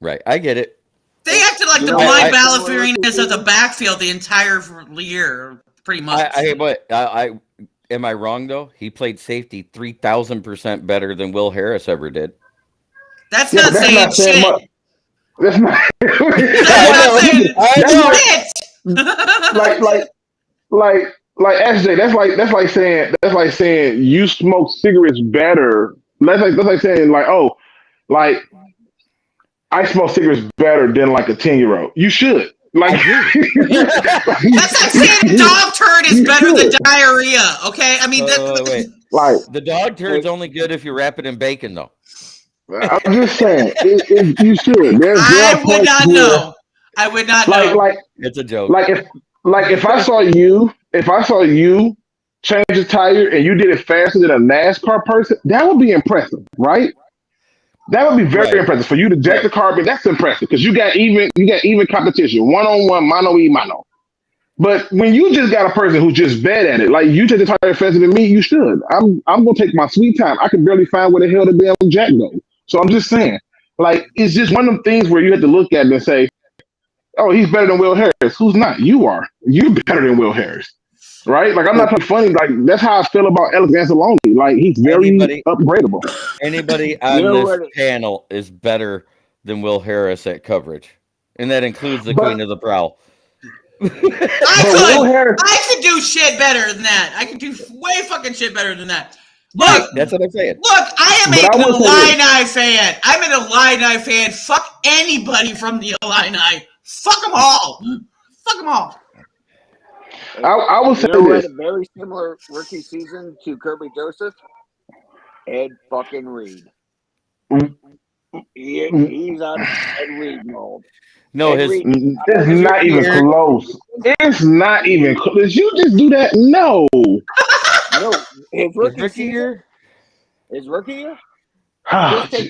Right, I get it. They acted like the blind Balafierinas of the backfield the entire year, pretty much. Am I wrong though? He played safety 3,000% better than Will Harris ever did. That's not saying shit. Much. That's not. That's not saying shit. Like SJ. That's like saying you smoke cigarettes better. That's like saying I smoke cigarettes better than like a 10-year-old. You should. Like that's like saying dog turd is better than diarrhea. Okay, I mean wait. Like the dog turd's only good if you wrap it in bacon, though. I'm just saying, you should. I would not know. I would not know. Like it's a joke. If I saw you change a tire and you did it faster than a NASCAR person, that would be impressive, right? That would be very impressive for you to jack the carpet. That's impressive because you got even competition, 1-on-1, mano. But when you just got a person who's just bad at it, like you take the tire faster than me, you should. I'm gonna take my sweet time. I can barely find where the hell the damn jack goes. So I'm just saying, like it's just one of them things where you have to look at it and say, "Oh, he's better than Will Harris." Who's not? You are. You're better than Will Harris, right? Like I'm not funny. Like that's how I feel about Alex Anzalone. Like he's very upgradable. Anybody on this panel is better than Will Harris at coverage, and that includes the Queen of the Prowl. I could do shit better than that. I could do way fucking shit better than that. Look, that's what I'm saying. Look, I am an Illini fan. I'm an Illini fan. Fuck anybody from the Illini. Fuck them all. Fuck them all. I will say this. Had a very similar rookie season to Kirby Joseph. Ed fucking Reed. He's on Ed Reed mold. No, it's not even close. It's not even close. You just do that? No. No, his rookie year. His rookie year.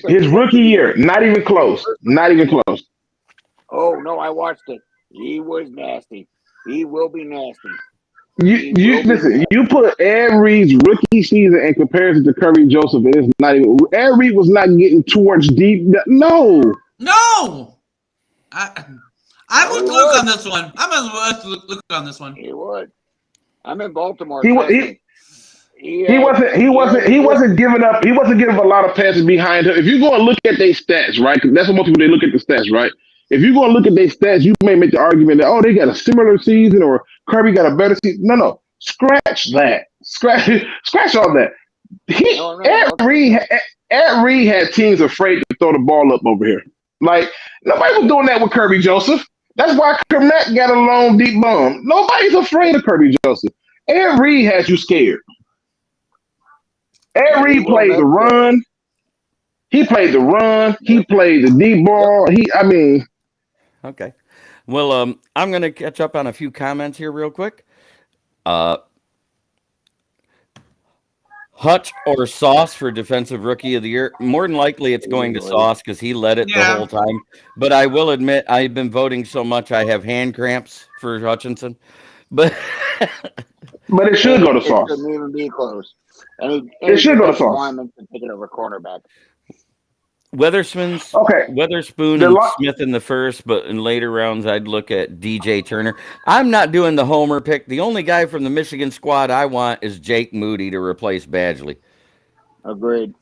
His rookie year, not even close. Not even close. Oh no, I watched it. He was nasty. He will be nasty. You listen. You put Ed Reed's rookie season in comparison to Kirby Joseph. It's not even. Ed Reed was not getting towards deep. No. I would look on this one. I'm gonna look on this one. He would. I'm in Baltimore. He wasn't giving up. He wasn't giving a lot of passes behind him. If you go and look at their stats, right? 'Cause that's what most people they look at the stats, right? If you go and look at their stats, you may make the argument that they got a similar season or Kirby got a better season. No, scratch that. Scratch all that. Ed Reed had teams afraid to throw the ball up over here. Like nobody was doing that with Kirby Joseph. That's why Kermack got a long deep bomb. Nobody's afraid of Kirby Joseph. Ed Reed has you scared. Ed Reed played the run. He played the run. He played the deep ball. Okay. Well, I'm going to catch up on a few comments here real quick. Hutch or Sauce for Defensive Rookie of the Year? More than likely it's going to Sauce because he led it the whole time. But I will admit I've been voting so much I have hand cramps for Hutchinson. But it should go to Sauce. It shouldn't even be close. It should go to Sauce. Take it over cornerback. Weatherspoon and Smith in the first, but in later rounds, I'd look at DJ Turner. I'm not doing the homer pick. The only guy from the Michigan squad I want is Jake Moody to replace Badgley. Agreed.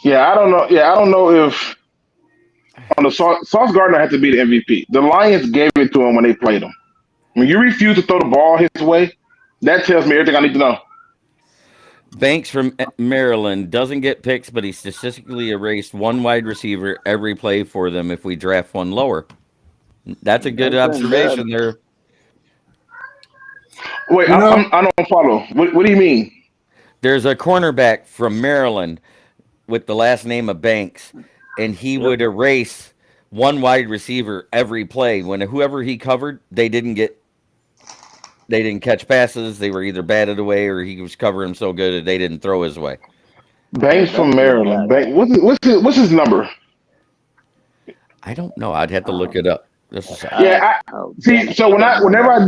Yeah, I don't know. I don't know if on the Sauce Gardner had to be the MVP. The Lions gave it to him when they played him. When you refuse to throw the ball his way, that tells me everything I need to know. Banks from Maryland doesn't get picks, but he statistically erased one wide receiver every play for them if we draft one lower. That's a good observation there. Wait, I don't follow. What do you mean? There's a cornerback from Maryland with the last name of Banks, and he would erase one wide receiver every play. When whoever he covered, they didn't catch passes. They were either batted away or he was covering so good that they didn't throw his way. Banks from Maryland. What's his number? I don't know. I'd have to look it up. See. So whenever I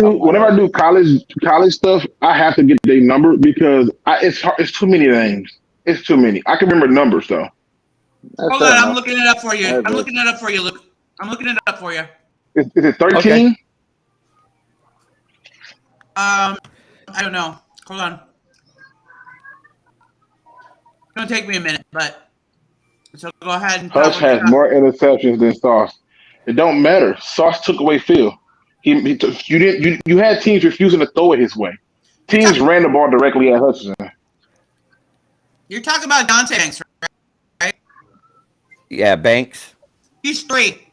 do college stuff, I have to get their number because it's too many names. It's too many. I can remember numbers though. Hold on, I'm looking it up for you. I'm looking it up for you, Luke. I'm looking it up for you. Is it 13? Okay. I don't know. Hold on. It's gonna take me a minute, but so go ahead and Hutch has more interceptions than Sauce. It don't matter. Sauce took away Phil. You had teams refusing to throw it his way. Teams ran the ball directly at Hutchinson. You're talking about Dante Banks, right? Yeah, Banks. He's 3.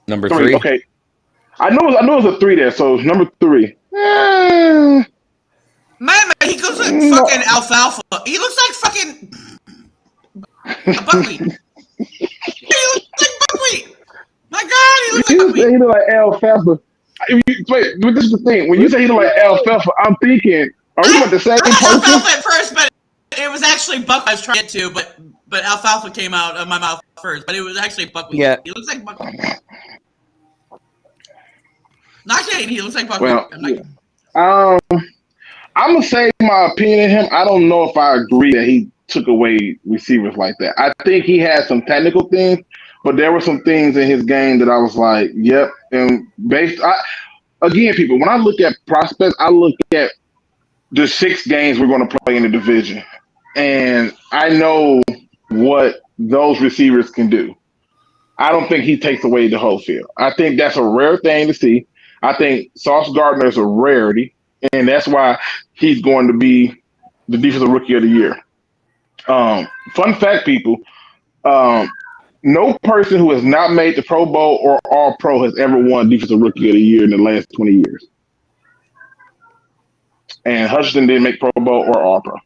Number 3. Okay. I know it was a 3 there, so number 3. Man, he looks like fucking alfalfa. He looks like fucking buckwheat. He looks like buckwheat. My God, he looks like buckwheat. He look like alfalfa. Wait, but this is the thing. When you say he look like alfalfa, I'm thinking, are we about the same person? Alfalfa at first, but it was actually buckwheat I was trying to get to, but alfalfa came out of my mouth first, but it was actually buckwheat. Yeah. He looks like buckwheat. Not kidding, he looks like buckwheat. Well, I'm gonna say my opinion of him. I don't know if I agree that he took away receivers like that. I think he had some technical things, but there were some things in his game that I was like, yep. And again, people, when I look at prospects, I look at the 6 games we're going to play in the division, and I know what those receivers can do. I don't think he takes away the whole field. I think that's a rare thing to see. I think Sauce Gardner is a rarity, and that's why he's going to be the Defensive Rookie of the Year. Fun fact, people, no person who has not made the Pro Bowl or All-Pro has ever won Defensive Rookie of the Year in the last 20 years. And Hutchinson didn't make Pro Bowl or All-Pro.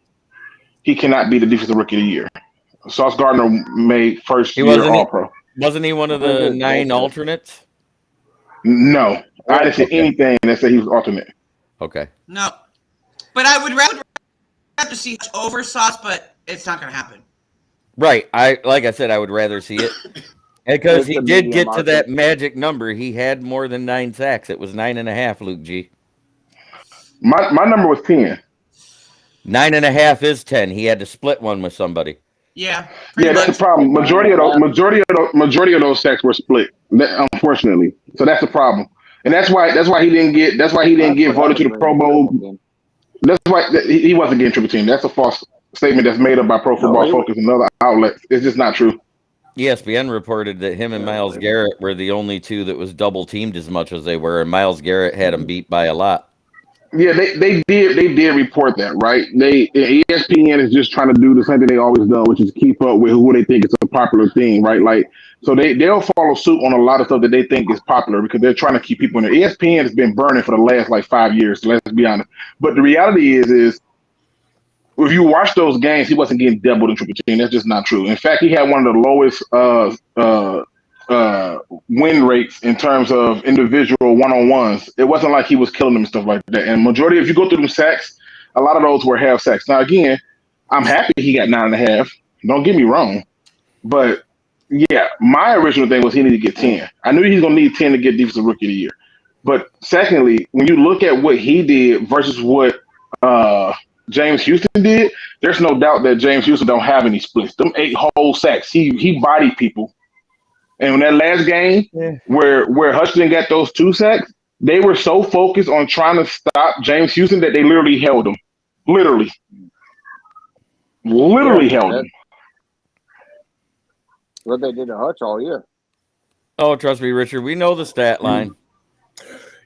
He cannot be the Defensive Rookie of the Year. Sauce Gardner made first year All-Pro. Wasn't he one of the 9 alternates? No. I didn't see anything that said he was alternate. Okay. No. But I would rather see over Sauce, but it's not going to happen. Right. Like I said, I would rather see it. Because he did get to that magic number. He had more than 9 sacks. It was 9.5, Luke G. My number was 10. 9.5 is 10. He had to split one with somebody. Yeah. That's the problem. Majority of those sacks were split, unfortunately. So that's the problem. and that's why he didn't get voted to the Pro Bowl. That's why he wasn't getting triple team. That's a false statement that's made up by Pro Football Focus and other outlets. It's just not true. ESPN reported that him and Myles Garrett were the only two that was double teamed as much as they were, and Myles Garrett had him beat by a lot. Yeah, they did report that, right? ESPN is just trying to do the same thing they always do, which is keep up with who they think is a popular thing, right? Like, so they'll follow suit on a lot of stuff that they think is popular because they're trying to keep people in there. ESPN has been burning for the last like 5 years, so let's be honest. But the reality is if you watch those games, he wasn't getting doubled in triple team. That's just not true. In fact, he had one of the lowest win rates in terms of individual one-on-ones. It wasn't like he was killing them and stuff like that. And majority, if you go through them sacks, a lot of those were half sacks. Now, again, I'm happy he got 9.5. Don't get me wrong. But, yeah, my original thing was he needed to get 10. I knew he was going to need 10 to get Defensive Rookie of the Year. But secondly, when you look at what he did versus what James Houston did, there's no doubt that James Houston don't have any splits. Them 8 whole sacks, he bodied people. And when that last game where Hutchinson got those 2 sacks, they were so focused on trying to stop James Houston that they literally held him. Literally held him. What they did to Hutch all year. Oh, trust me, Richard, we know the stat line.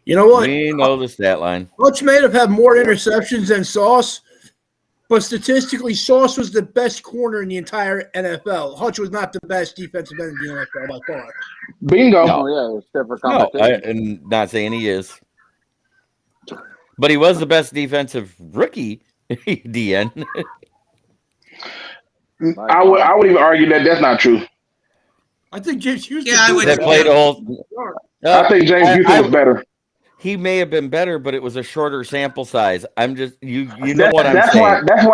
You know what? We know the stat line. Hutch may have had more interceptions than Sauce, but statistically, Sauce was the best corner in the entire NFL. Hutch was not the best defensive end in the NFL by far. Bingo. Oh, yeah, except for No, competition. I'm not saying he is. But he was the best defensive rookie, DN. I would even argue that that's not true. I think James Houston. Yeah, I would. That played a whole. I think James Houston was better. He may have been better, but it was a shorter sample size. I'm just you know what I'm saying. That's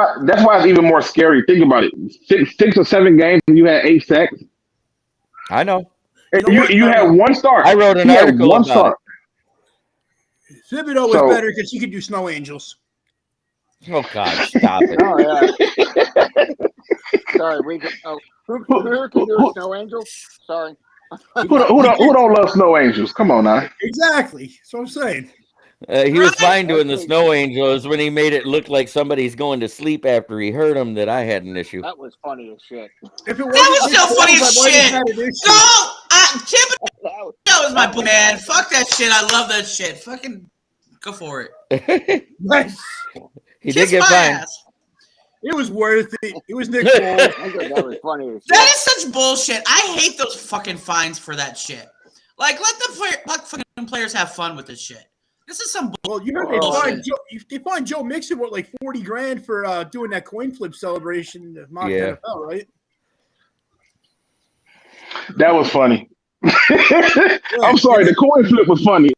why it's even more scary. Think about it. 6 or 7 games and you had 8 sacks. I know. You had 1 start. I wrote an article one about start. Thibodeau was better because he could do snow angels. Oh God, stop it! Oh, yeah. Sorry, who can do Snow Angel? Sorry. Who don't love snow angels? Come on now. Exactly. That's what I'm saying. He was fine doing the snow angels when he made it look like somebody's going to sleep after he heard them. That I had an issue. That was funny as shit. If it That was so funny as shit. That That was my man. Fuck that shit. I love that shit. Fucking go for it. Nice. He did Kiss get my fined. ass. It was worth it. It was Nick Cole. I thought that was funny as shit. That is such bullshit. I hate those fucking fines for that shit. Like, let fucking players have fun with this shit. This is some Well, you heard they fined Joe Mixon what, like $40,000 for doing that coin flip celebration of mock Yeah. NFL, right? That was funny. I'm sorry, the coin flip was funny.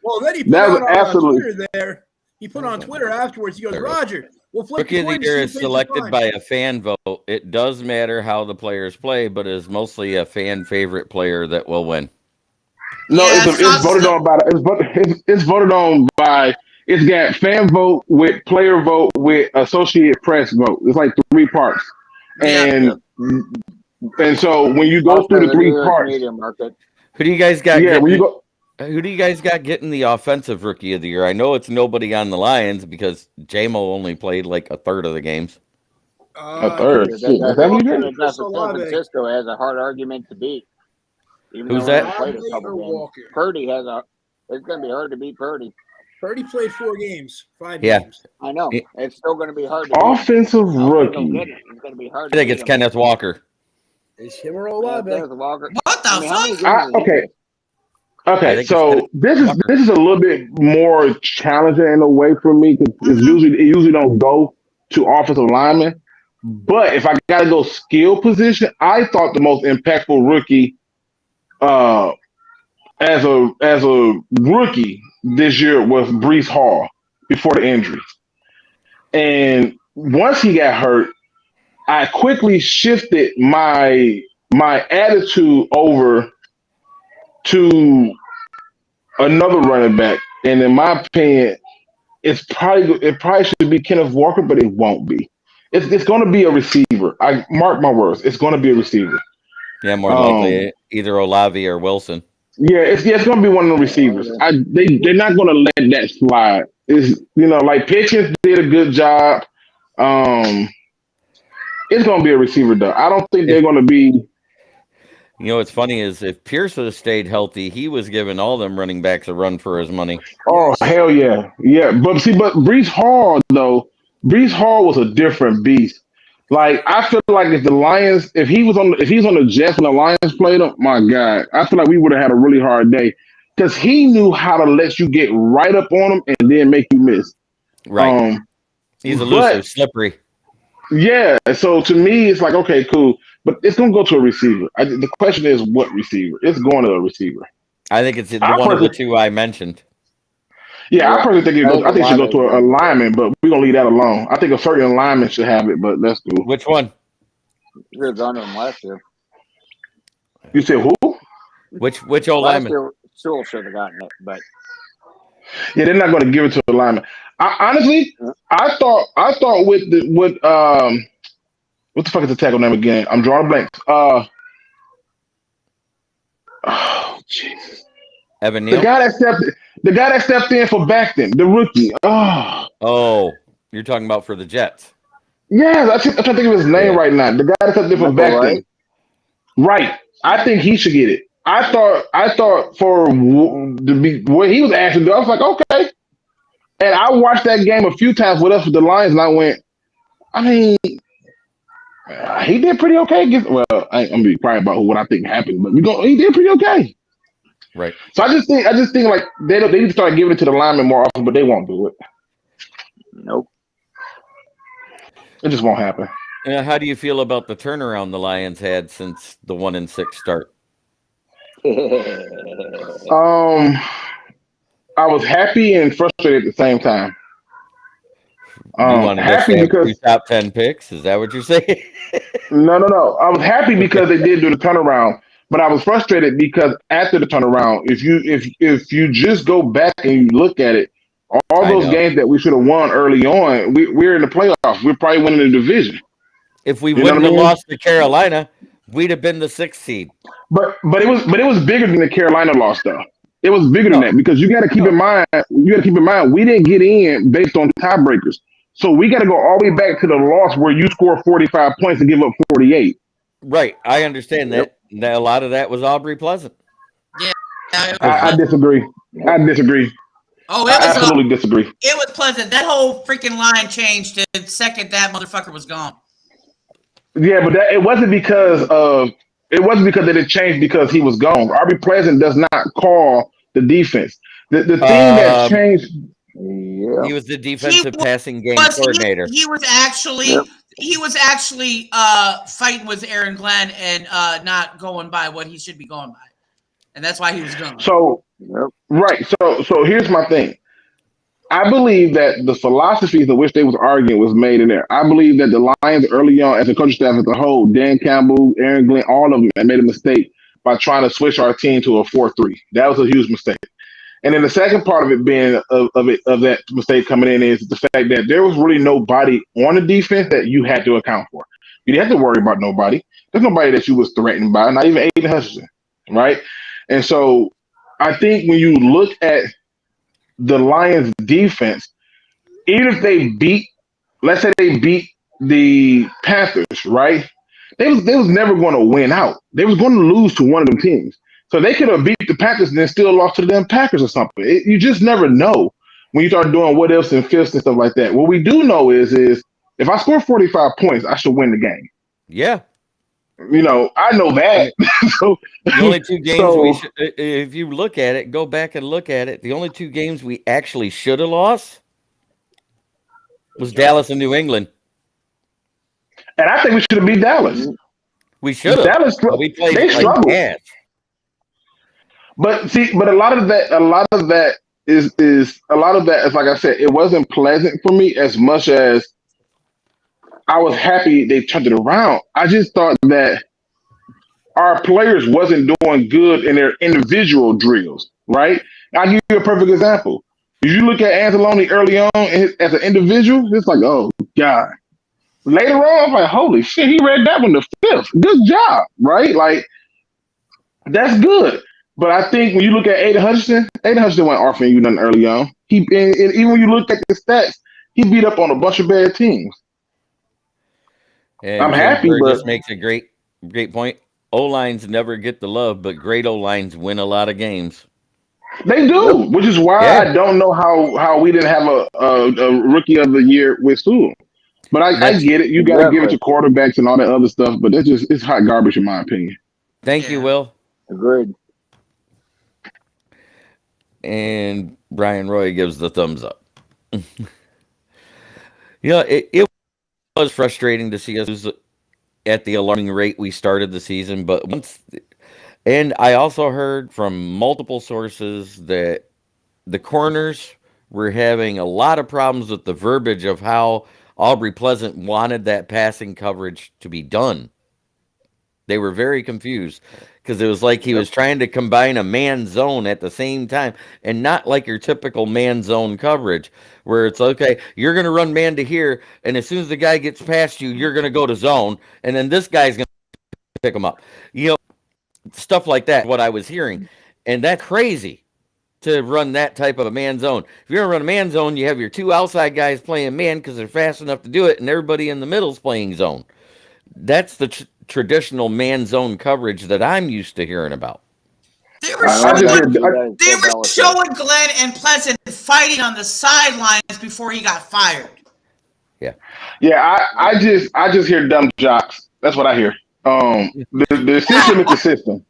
Well, then he put That was on absolutely- Twitter there. He put on Twitter afterwards. He goes, Roger, we'll flip Rookie the of the coin. year to is see who pays the selected fine." by a fan vote. It does matter how the players play, but is mostly a fan favorite player that will win. No, Yeah, it's voted on by it's voted on by it's got fan vote with player vote with Associated Press vote. It's like 3 parts, and so when you go through the 3 parts, Media market. Who do you guys got? yeah, when you go. Who do you guys got getting the offensive rookie of the year? I know it's nobody on the Lions because J-Mo only played like a third of the games. A third. Shit, is that what you did? San Francisco has a hard argument to beat. Even Who's though he that? played a couple games. Walker. Purdy it's going to be hard to beat Purdy. Purdy played 4 games, 5 Yeah. games. I know. Yeah. It's still going to be hard to beat. Offensive It's rookie. going to be hard I think it's Kenneth Walker. It's him or Olave. Walker. What the I mean, how many fuck? games did he Okay. miss? I Okay, think so it's this is a little bit more challenging in a way for me because it usually don't go to offensive linemen. But if I got to go skill position, I thought the most impactful rookie, as a rookie this year was Breece Hall before the injury. And once he got hurt, I quickly shifted my attitude over to another running back, and in my opinion, it probably should be Kenneth Walker, but it won't be. It's going to be a receiver. I mark my words. It's going to be a receiver. Yeah, more likely either Olave or Wilson. it's gonna be one of the receivers. They're not gonna let that slide. Is like Pickens did a good job. Um, it's gonna be a receiver though. I don't think they're gonna be. What's funny is if Pierce would have stayed healthy, he was giving all them running backs a run for his money. Oh hell yeah, yeah. But Brees Hall though, Brees Hall was a different beast. Like I feel like if he's on the Jets and the Lions played him, my God, I feel like we would have had a really hard day because he knew how to let you get right up on him and then make you miss. Right. He's elusive, slippery. Yeah. So to me, it's like okay, cool, but it's gonna go to a receiver. The question is what receiver? It's going to a receiver. I think it's one of the two I mentioned. Yeah, I personally think it should go to a lineman, but we're gonna leave that alone. I think a certain lineman should have it, but that's cool. Which one? We were gone to him last year. You said who? Which old lineman? Sewell should have gotten it, but yeah, they're not going to give it to a lineman. Honestly, I thought what the fuck is the tackle name again? I'm drawing a blank. Oh Jesus. Evan Neal? The guy that stepped in for Becton, the rookie. Oh, you're talking about for the Jets. Yeah, I'm trying to think of his name right now. The guy that stepped in for Becton. Right. I think he should get it. I thought for what he was asking to do, I was like, okay. And I watched that game a few times with us with the Lions, and I went, I mean, he did pretty okay. I'm gonna be quiet about what I think happened, but he did pretty okay. Right. So I just think like they need to start giving it to the linemen more often, but they won't do it. Nope. It just won't happen. How do you feel about the turnaround the Lions had since the 1-6 start? I was happy and frustrated at the same time. You wanted happy because 2 top 10 picks? Is that what you're saying? No. I was happy because they did do the turnaround, but I was frustrated because after the turnaround, if you just go back and you look at it, all those games that we should have won early on, we're in the playoffs. We're probably winning the division. If we wouldn't have lost to Carolina, we'd have been the 6th seed. But it was bigger than the Carolina loss though. It was bigger than that because you got to keep in mind. We didn't get in based on tiebreakers, so we got to go all the way back to the loss where you score 45 points and give up 48. Right, I understand that. A lot of that was Aubrey Pleasant. Yeah, I disagree. Oh, I absolutely disagree. It was Pleasant. That whole freaking line changed the second that motherfucker was gone. Yeah, but it wasn't because that it changed because he was gone. Aubrey Pleasant does not call the defense. The thing that changed. Yeah. He was the defensive passing game coordinator. He was actually fighting with Aaron Glenn and not going by what he should be going by, and that's why he was gone. So right. So here's my thing. I believe that the philosophies of which they was arguing was made in there. I believe that the Lions early on, as a coaching staff as a whole, Dan Campbell, Aaron Glenn, all of them made a mistake by trying to switch our team to a 4-3. That was a huge mistake. And then the second part of it being of that mistake coming in is the fact that there was really nobody on the defense that you had to account for. You didn't have to worry about nobody. There's nobody that you was threatened by, not even Aiden Hutchinson, right? And so I think when you look at the Lions defense, even if let's say they beat the Panthers, right? They was never going to win out. They was going to lose to one of them teams. So they could have beat the Panthers and then still lost to the damn Packers or something. You just never know when you start doing what ifs and fifths and stuff like that. What we do know is if I score 45 points, I should win the game. Yeah. I know that. So, the only 2 games if you look at it, go back and look at it, the only 2 games we actually should have lost was Dallas and New England. And I think we should have beat Dallas. We should have. Dallas, we played they struggled. Ass. But a lot of that is like I said, it wasn't pleasant for me as much as I was happy they turned it around. I just thought that our players wasn't doing good in their individual drills, right? I'll give you a perfect example. If you look at Anzalone early on as an individual, it's like, oh, God. Later on, I'm like, holy shit, he read that one the 5th. Good job, right? Like, that's good. But I think when you look at Aiden Hutchinson wasn't offering you nothing early on. And even when you look at the stats, he beat up on a bunch of bad teams. And I'm James happy, but Burgess makes a great point. O lines never get the love, but great O lines win a lot of games. they do, which is why Yeah, I don't know how we didn't have a rookie of the year with Sewell. But I that's get it. You got to give it to Exactly. quarterbacks and all that other stuff. But it's hot garbage in my opinion. thank you, Yeah. Will. Agreed. And Brian Roy gives the thumbs up. It was frustrating to see us lose at the alarming rate we started the season, but and I also heard from multiple sources that the corners were having a lot of problems with the verbiage of how Aubrey Pleasant wanted that passing coverage to be done. They were very confused because it was like he was trying to combine a man zone at the same time and not like your typical man zone coverage where it's okay, you're going to run man to here, and as soon as the guy gets past you, you're going to go to zone, and then this guy's going to pick him up. Stuff like that, what I was hearing. And that's crazy to run that type of a man zone. If you're going to run a man zone, you have your two outside guys playing man because they're fast enough to do it, and everybody in the middle's playing zone. That's the traditional man zone coverage that I'm used to hearing about. They were I I just showing do hear. that they until were Belichick. showing Glenn and Pleasant fighting on the sidelines before he got fired. Yeah, I just hear dumb jocks. That's what I hear. The system is the system.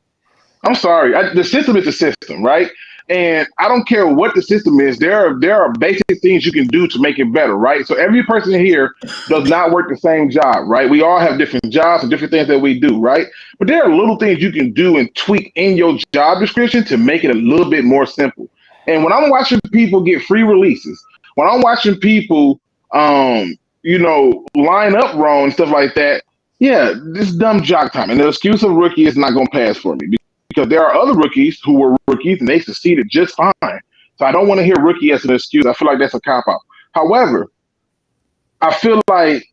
I'm sorry. The system is the system, right? And I don't care what the system is. There are basic things you can do to make it better, right? So every person here does not work the same job, right? We all have different jobs and different things that we do, right? But there are little things you can do and tweak in your job description to make it a little bit more simple. And when I'm watching people get free releases, when I'm watching people, line up wrong and stuff like that, yeah, this dumb jock time. And the excuse of rookie is not going to pass for me because there are other rookies who were rookies and they succeeded just fine. So I don't want to hear rookie as an excuse. I feel like that's a cop out. However, I feel like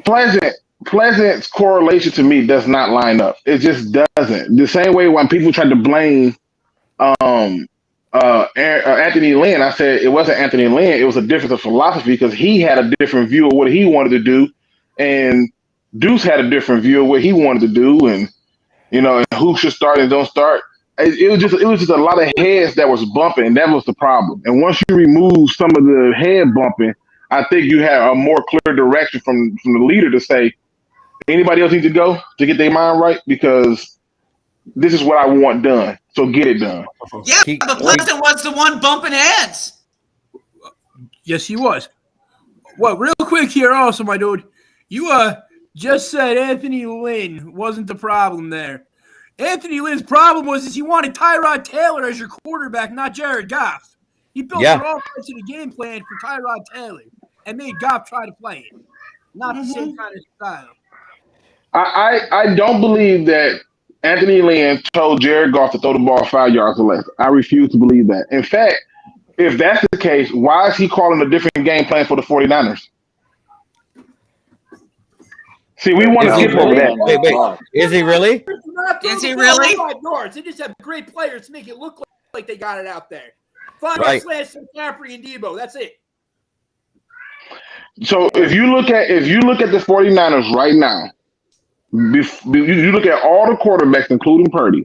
Pleasant's correlation to me does not line up. It just doesn't. The same way when people tried to blame Anthony Lynn, I said it wasn't Anthony Lynn. It was a difference of philosophy because he had a different view of what he wanted to do, and Deuce had a different view of what he wanted to do, and and who should start and don't start. It was just a lot of heads that was bumping, and that was the problem. And once you remove some of the head bumping, I think you have a more clear direction from the leader to say anybody else needs to go to get their mind right because this is what I want done. So get it done. Yeah, but Pleasant was the one bumping heads. Yes, he was. Well, real quick here also, my dude. You just said Anthony Lynn wasn't the problem there. Anthony Lynn's problem was he wanted Tyrod Taylor as your quarterback, not Jared Goff. He built all parts of the game plan for Tyrod Taylor and made Goff try to play it. Not the same kind of style. I don't believe that Anthony Lynn told Jared Goff to throw the ball 5 yards or less. I refuse to believe that. In fact, if that's the case, why is he calling a different game plan for the 49ers? See, we want to skip over that. Wait. Is he really? Is he really? 5 yards. They just have great players to make it look like they got it out there. 5 Right. yards slash McCaffrey and Debo. That's it. So if you look at the 49ers right now, you look at all the quarterbacks, including Purdy,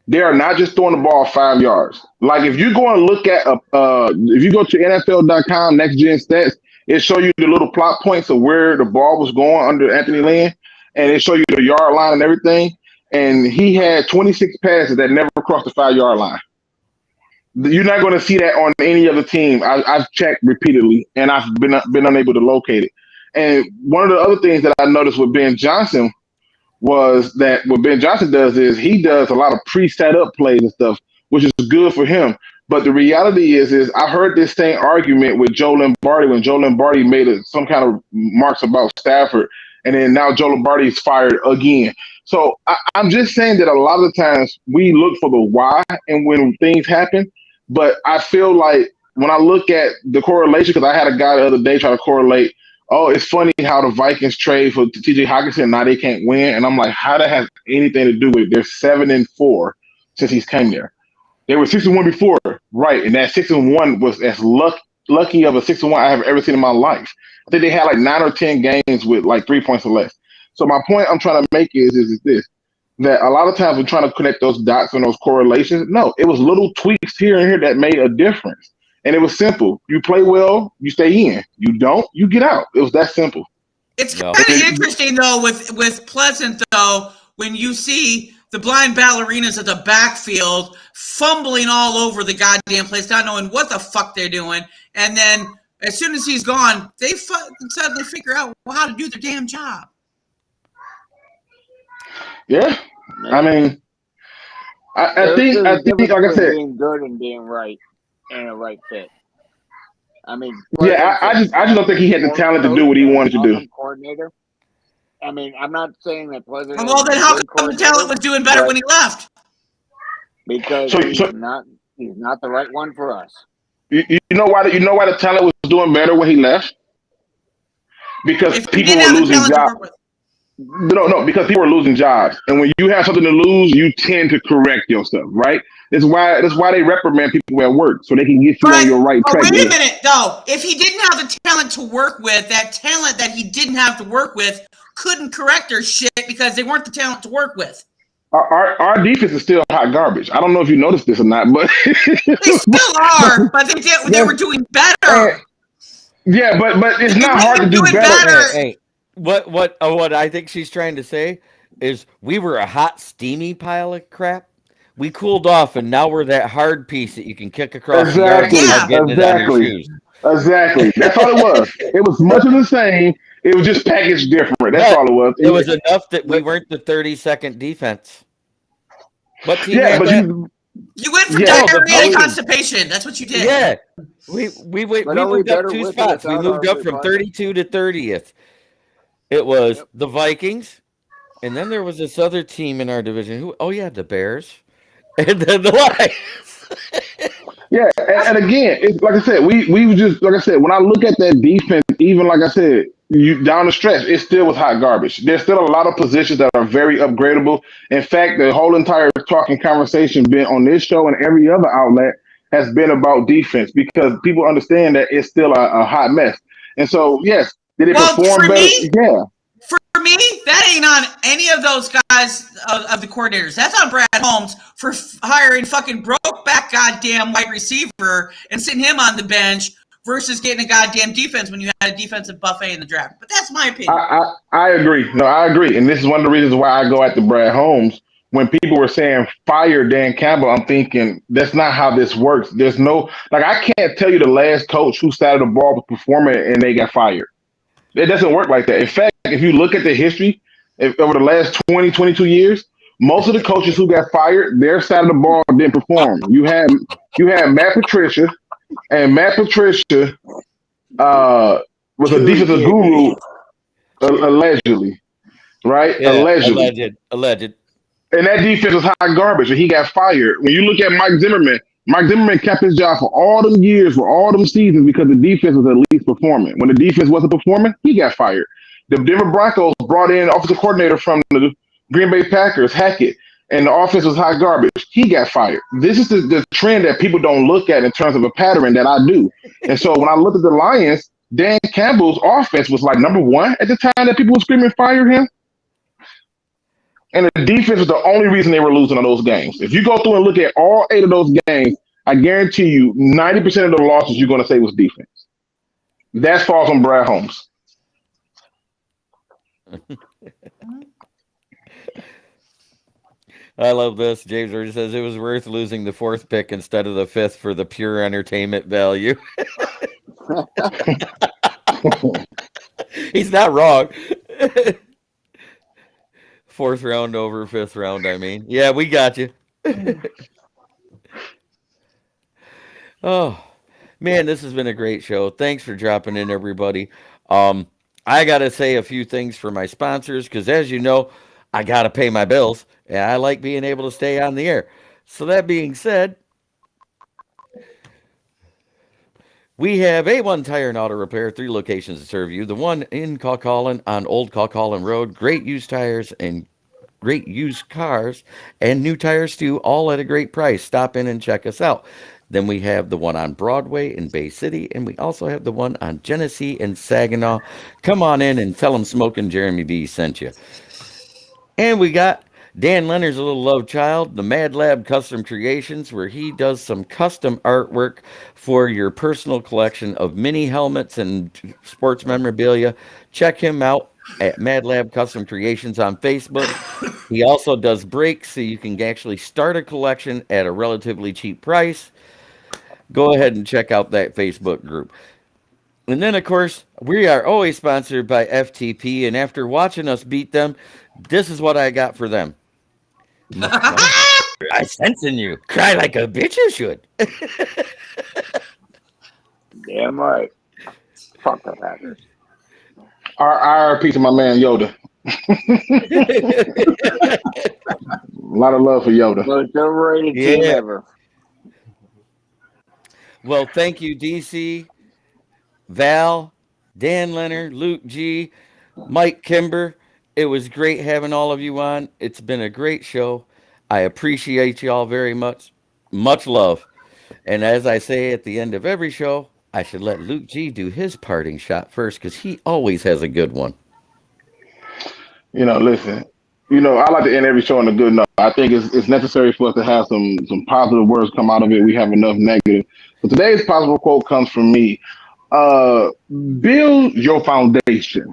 they are not just throwing the ball 5 yards. Like if you go and look at if you go to NFL.com next gen stats, it show you the little plot points of where the ball was going under Anthony Lynn, and it show you the yard line and everything. And he had 26 passes that never crossed the 5 yard line. You're not going to see that on any other team. I've checked repeatedly, and I've been unable to locate it. And one of the other things that I noticed with Ben Johnson was that what Ben Johnson does is he does a lot of pre-set up plays and stuff, which is good for him. But the reality is I heard this same argument with Joe Lombardi when Joe Lombardi made some kind of remarks about Stafford, and then now Joe Lombardi is fired again. So I'm just saying that a lot of the times we look for the why and when things happen, but I feel like when I look at the correlation, because I had a guy the other day try to correlate, oh, it's funny how the Vikings trade for TJ Hockenson, now they can't win. And I'm like, how that has anything to do with it? They're 7-4. since he's came there. They were 6-1 before, right? And that 6-1 was as lucky of a 6-1 I have ever seen in my life. I think they had like 9 or 10 games with like 3 points or less. So my point I'm trying to make is this: that a lot of times we're trying to connect those dots and those correlations. No, it was little tweaks here and here that made a difference. And it was simple. You play well, you stay in. You don't, you get out. It was that simple. It's kind of interesting though with Pleasant though, when you see the blind ballerinas at the backfield fumbling all over the goddamn place, not knowing what the fuck they're doing, and then as soon as he's gone, they suddenly figure out how to do their damn job. Yeah, I mean, I think, like I said, being good and being right and a right fit. I mean, yeah, I just don't think he had the talent to do what he wanted to do. Coordinator. I mean, I'm not saying that Pleasant. Well, then how come the talent was doing better when he left? Because he's not the right one for us. You know why the talent was doing better when he left? Because people were losing jobs. No, because people are losing jobs, and when you have something to lose, you tend to correct yourself, right? That's why they reprimand people at work, so they can get you on your right track. Wait a minute, though. If he didn't have the talent to work with, that talent that he didn't have to work with couldn't correct their shit because they weren't the talent to work with. Our defense is still hot garbage. I don't know if you noticed this or not, but they still are. But they were doing better. Yeah, but it's not hard to do better. Hey. What I think she's trying to say is we were a hot, steamy pile of crap. We cooled off, and now we're that hard piece that you can kick across the yard without getting it on your shoes. Exactly. That's all it was. It was much of the same. It was just packaged different. That's all it was. It was enough that we weren't the 30-second defense. What team you went from diarrhea to constipation. That's what you did. Yeah. We moved up 2 spots. We moved up from 32 to 30th. It was the Vikings, and then there was this other team in our division. The Bears, and then the Lions. Yeah, and again, it's like I said, we just like I said, when I look at that defense, even like I said, you down the stretch, it still was hot garbage. There's still a lot of positions that are very upgradable. In fact, the whole entire talking conversation been on this show and every other outlet has been about defense because people understand that it's still a hot mess. And so, yes. Did it perform better? Yeah. For me, that ain't on any of those guys of the coordinators. That's on Brad Holmes for hiring fucking broke back goddamn wide receiver and sitting him on the bench versus getting a goddamn defense when you had a defensive buffet in the draft. But that's my opinion. I agree. No, I agree. And this is one of the reasons why I go after Brad Holmes. When people were saying fire Dan Campbell, I'm thinking that's not how this works. There's no, I can't tell you the last coach who side of the ball was performing and they got fired. It doesn't work like that. In fact, if you look at the history over the last 20, 22 years, most of the coaches who got fired, their side of the ball didn't perform. You had Matt Patricia, and Matt Patricia was a defensive guru, allegedly, right? Yeah, alleged. And that defense was hot garbage, and he got fired. When you look at Mike Zimmerman kept his job for all them years, for all them seasons, because the defense was at least performing. When the defense wasn't performing, he got fired. The Denver Broncos brought in offensive coordinator from the Green Bay Packers, Hackett, and the offense was hot garbage. He got fired. This is the trend that people don't look at in terms of a pattern that I do. And so when I look at the Lions, Dan Campbell's offense was like number one at the time that people were screaming, fire him. And the defense was the only reason they were losing on those games. If you go through and look at all 8 of those games, I guarantee you 90% of the losses you're going to say was defense. That falls on Brad Holmes. I love this. James Irvin says it was worth losing the 4th pick instead of the 5th for the pure entertainment value. He's not wrong. 4th round over 5th round, I mean. Yeah, we got you. Oh, man, this has been a great show. Thanks for dropping in, everybody. I got to say a few things for my sponsors because, as you know, I got to pay my bills, and I like being able to stay on the air. So that being said, we have A1 Tire and Auto Repair, 3 locations to serve you. The one in Calcallan on Old Calcallan Road. Great used tires and great used cars and new tires too, all at a great price. Stop in and check us out. Then we have the one on Broadway in Bay City, and we also have the one on Genesee and Saginaw. Come on in and tell them Smoking Jeremy B sent you. And we got Dan Leonard's little love child, the Mad Lab Custom Creations, where he does some custom artwork for your personal collection of mini helmets and sports memorabilia. Check him out at Mad Lab Custom Creations on Facebook. He also does breaks so you can actually start a collection at a relatively cheap price. Go ahead and check out that Facebook group. And then, of course, we are always sponsored by FTP. And after watching us beat them, this is what I got for them. I sense in you. Cry like a bitch you should. Damn right. Fuck the Packers. RIP to my man Yoda. A lot of love for Yoda. Most overrated team Yeah. ever. Well, thank you, DC, Val, Dan Leonard, Luke G, Mike Kimber. It was great having all of you on. It's been a great show. I appreciate you all very much. Much love. And as I say at the end of every show, I should let Luke G do his parting shot first because he always has a good one. Listen. I like to end every show on a good note. I think it's necessary for us to have some positive words come out of it. We have enough negative. But today's positive quote comes from me. Build your foundation.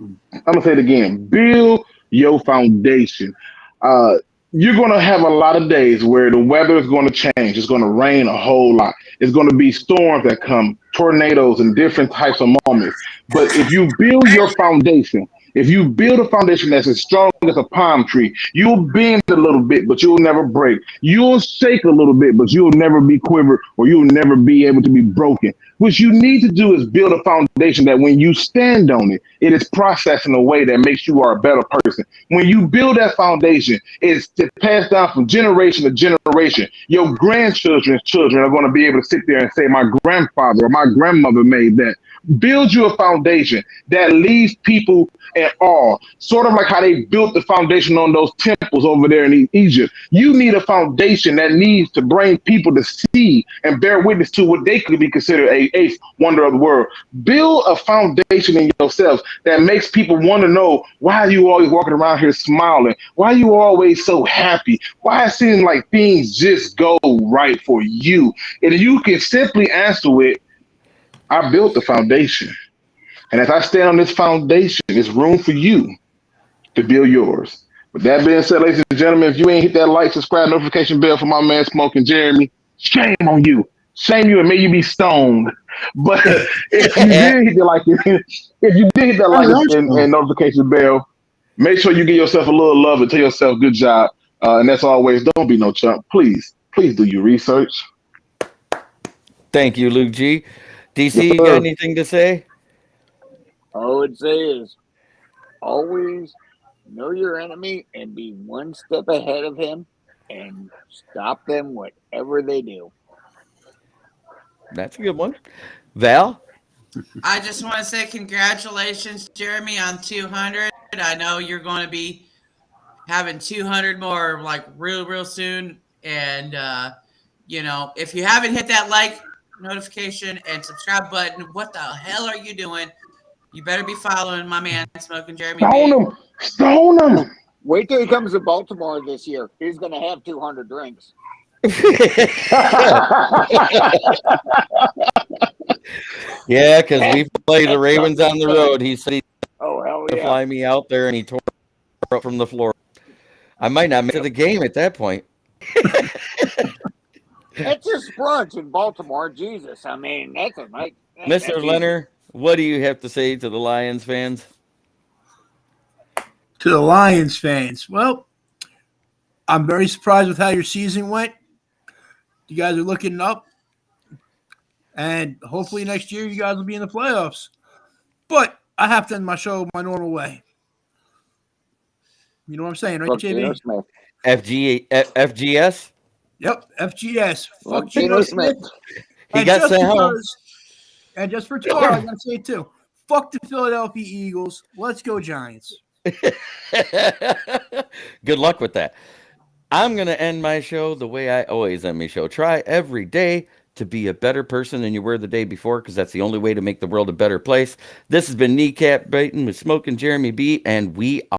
I'm gonna say it again. Build your foundation. You're gonna have a lot of days where the weather is going to change. It's going to rain a whole lot. It's going to be storms that come, tornadoes, and different types of moments. But if you build your foundation, if you build a foundation that's as strong as a palm tree, you'll bend a little bit, but you'll never break. You'll shake a little bit, but you'll never be quivered or you'll never be able to be broken. What you need to do is build a foundation that when you stand on it, it is processed in a way that makes you are a better person. When you build that foundation, it's passed down from generation to generation. Your grandchildren's children are going to be able to sit there and say, my grandfather or my grandmother made that. Build you a foundation that leaves people in awe, sort of like how they built the foundation on those temples over there in Egypt. You need a foundation that needs to bring people to see and bear witness to what they could be considered a eighth wonder of the world. Build a foundation in yourself that makes people want to know, why are you always walking around here smiling? Why are you always so happy? Why it seems like things just go right for you? And you can simply answer it, I built the foundation. And as I stand on this foundation, there's room for you to build yours. With that being said, ladies and gentlemen, if you ain't hit that like, subscribe, notification bell for my man Smoking Jeremy, shame on you. Shame you and may you be stoned. But if you did hit the like, if you did hit that like and notification bell, make sure you give yourself a little love and tell yourself good job. And that's always, don't be no chump. Please do your research. Thank you, Luke G. DC, you got anything to say? All I would say is always know your enemy and be one step ahead of him and stop them whatever they do. That's a good one. Val? I just want to say congratulations, Jeremy, on 200. I know you're going to be having 200 more real soon. And, if you haven't hit that like, notification, and subscribe button, what the hell are you doing? You better be following my man Smoking Jeremy. Stone him. Wait till he comes to Baltimore this year. He's going to have 200 drinks. Yeah, because we play the Ravens on the road. He said he'd Hell yeah. fly me out there, and he tore up from the floor. I might not make it to the game at that point. That's just brunch in Baltimore. Jesus. I mean, that's a nice. Mr. Leonard, what do you have to say to the Lions fans? To the Lions fans, well, I'm very surprised with how your season went. You guys are looking up, and hopefully next year you guys will be in the playoffs. But I have to end my show my normal way. You know what I'm saying, right, JB? FGS? Yep, FGS. Fuck Geno Smith. He got sent home. And just for tomorrow, I got to say it too. Fuck the Philadelphia Eagles. Let's go Giants. Good luck with that. I'm going to end my show the way I always end my show. Try every day to be a better person than you were the day before, because that's the only way to make the world a better place. This has been Kneecap Biting with Smoking Jeremy B, and we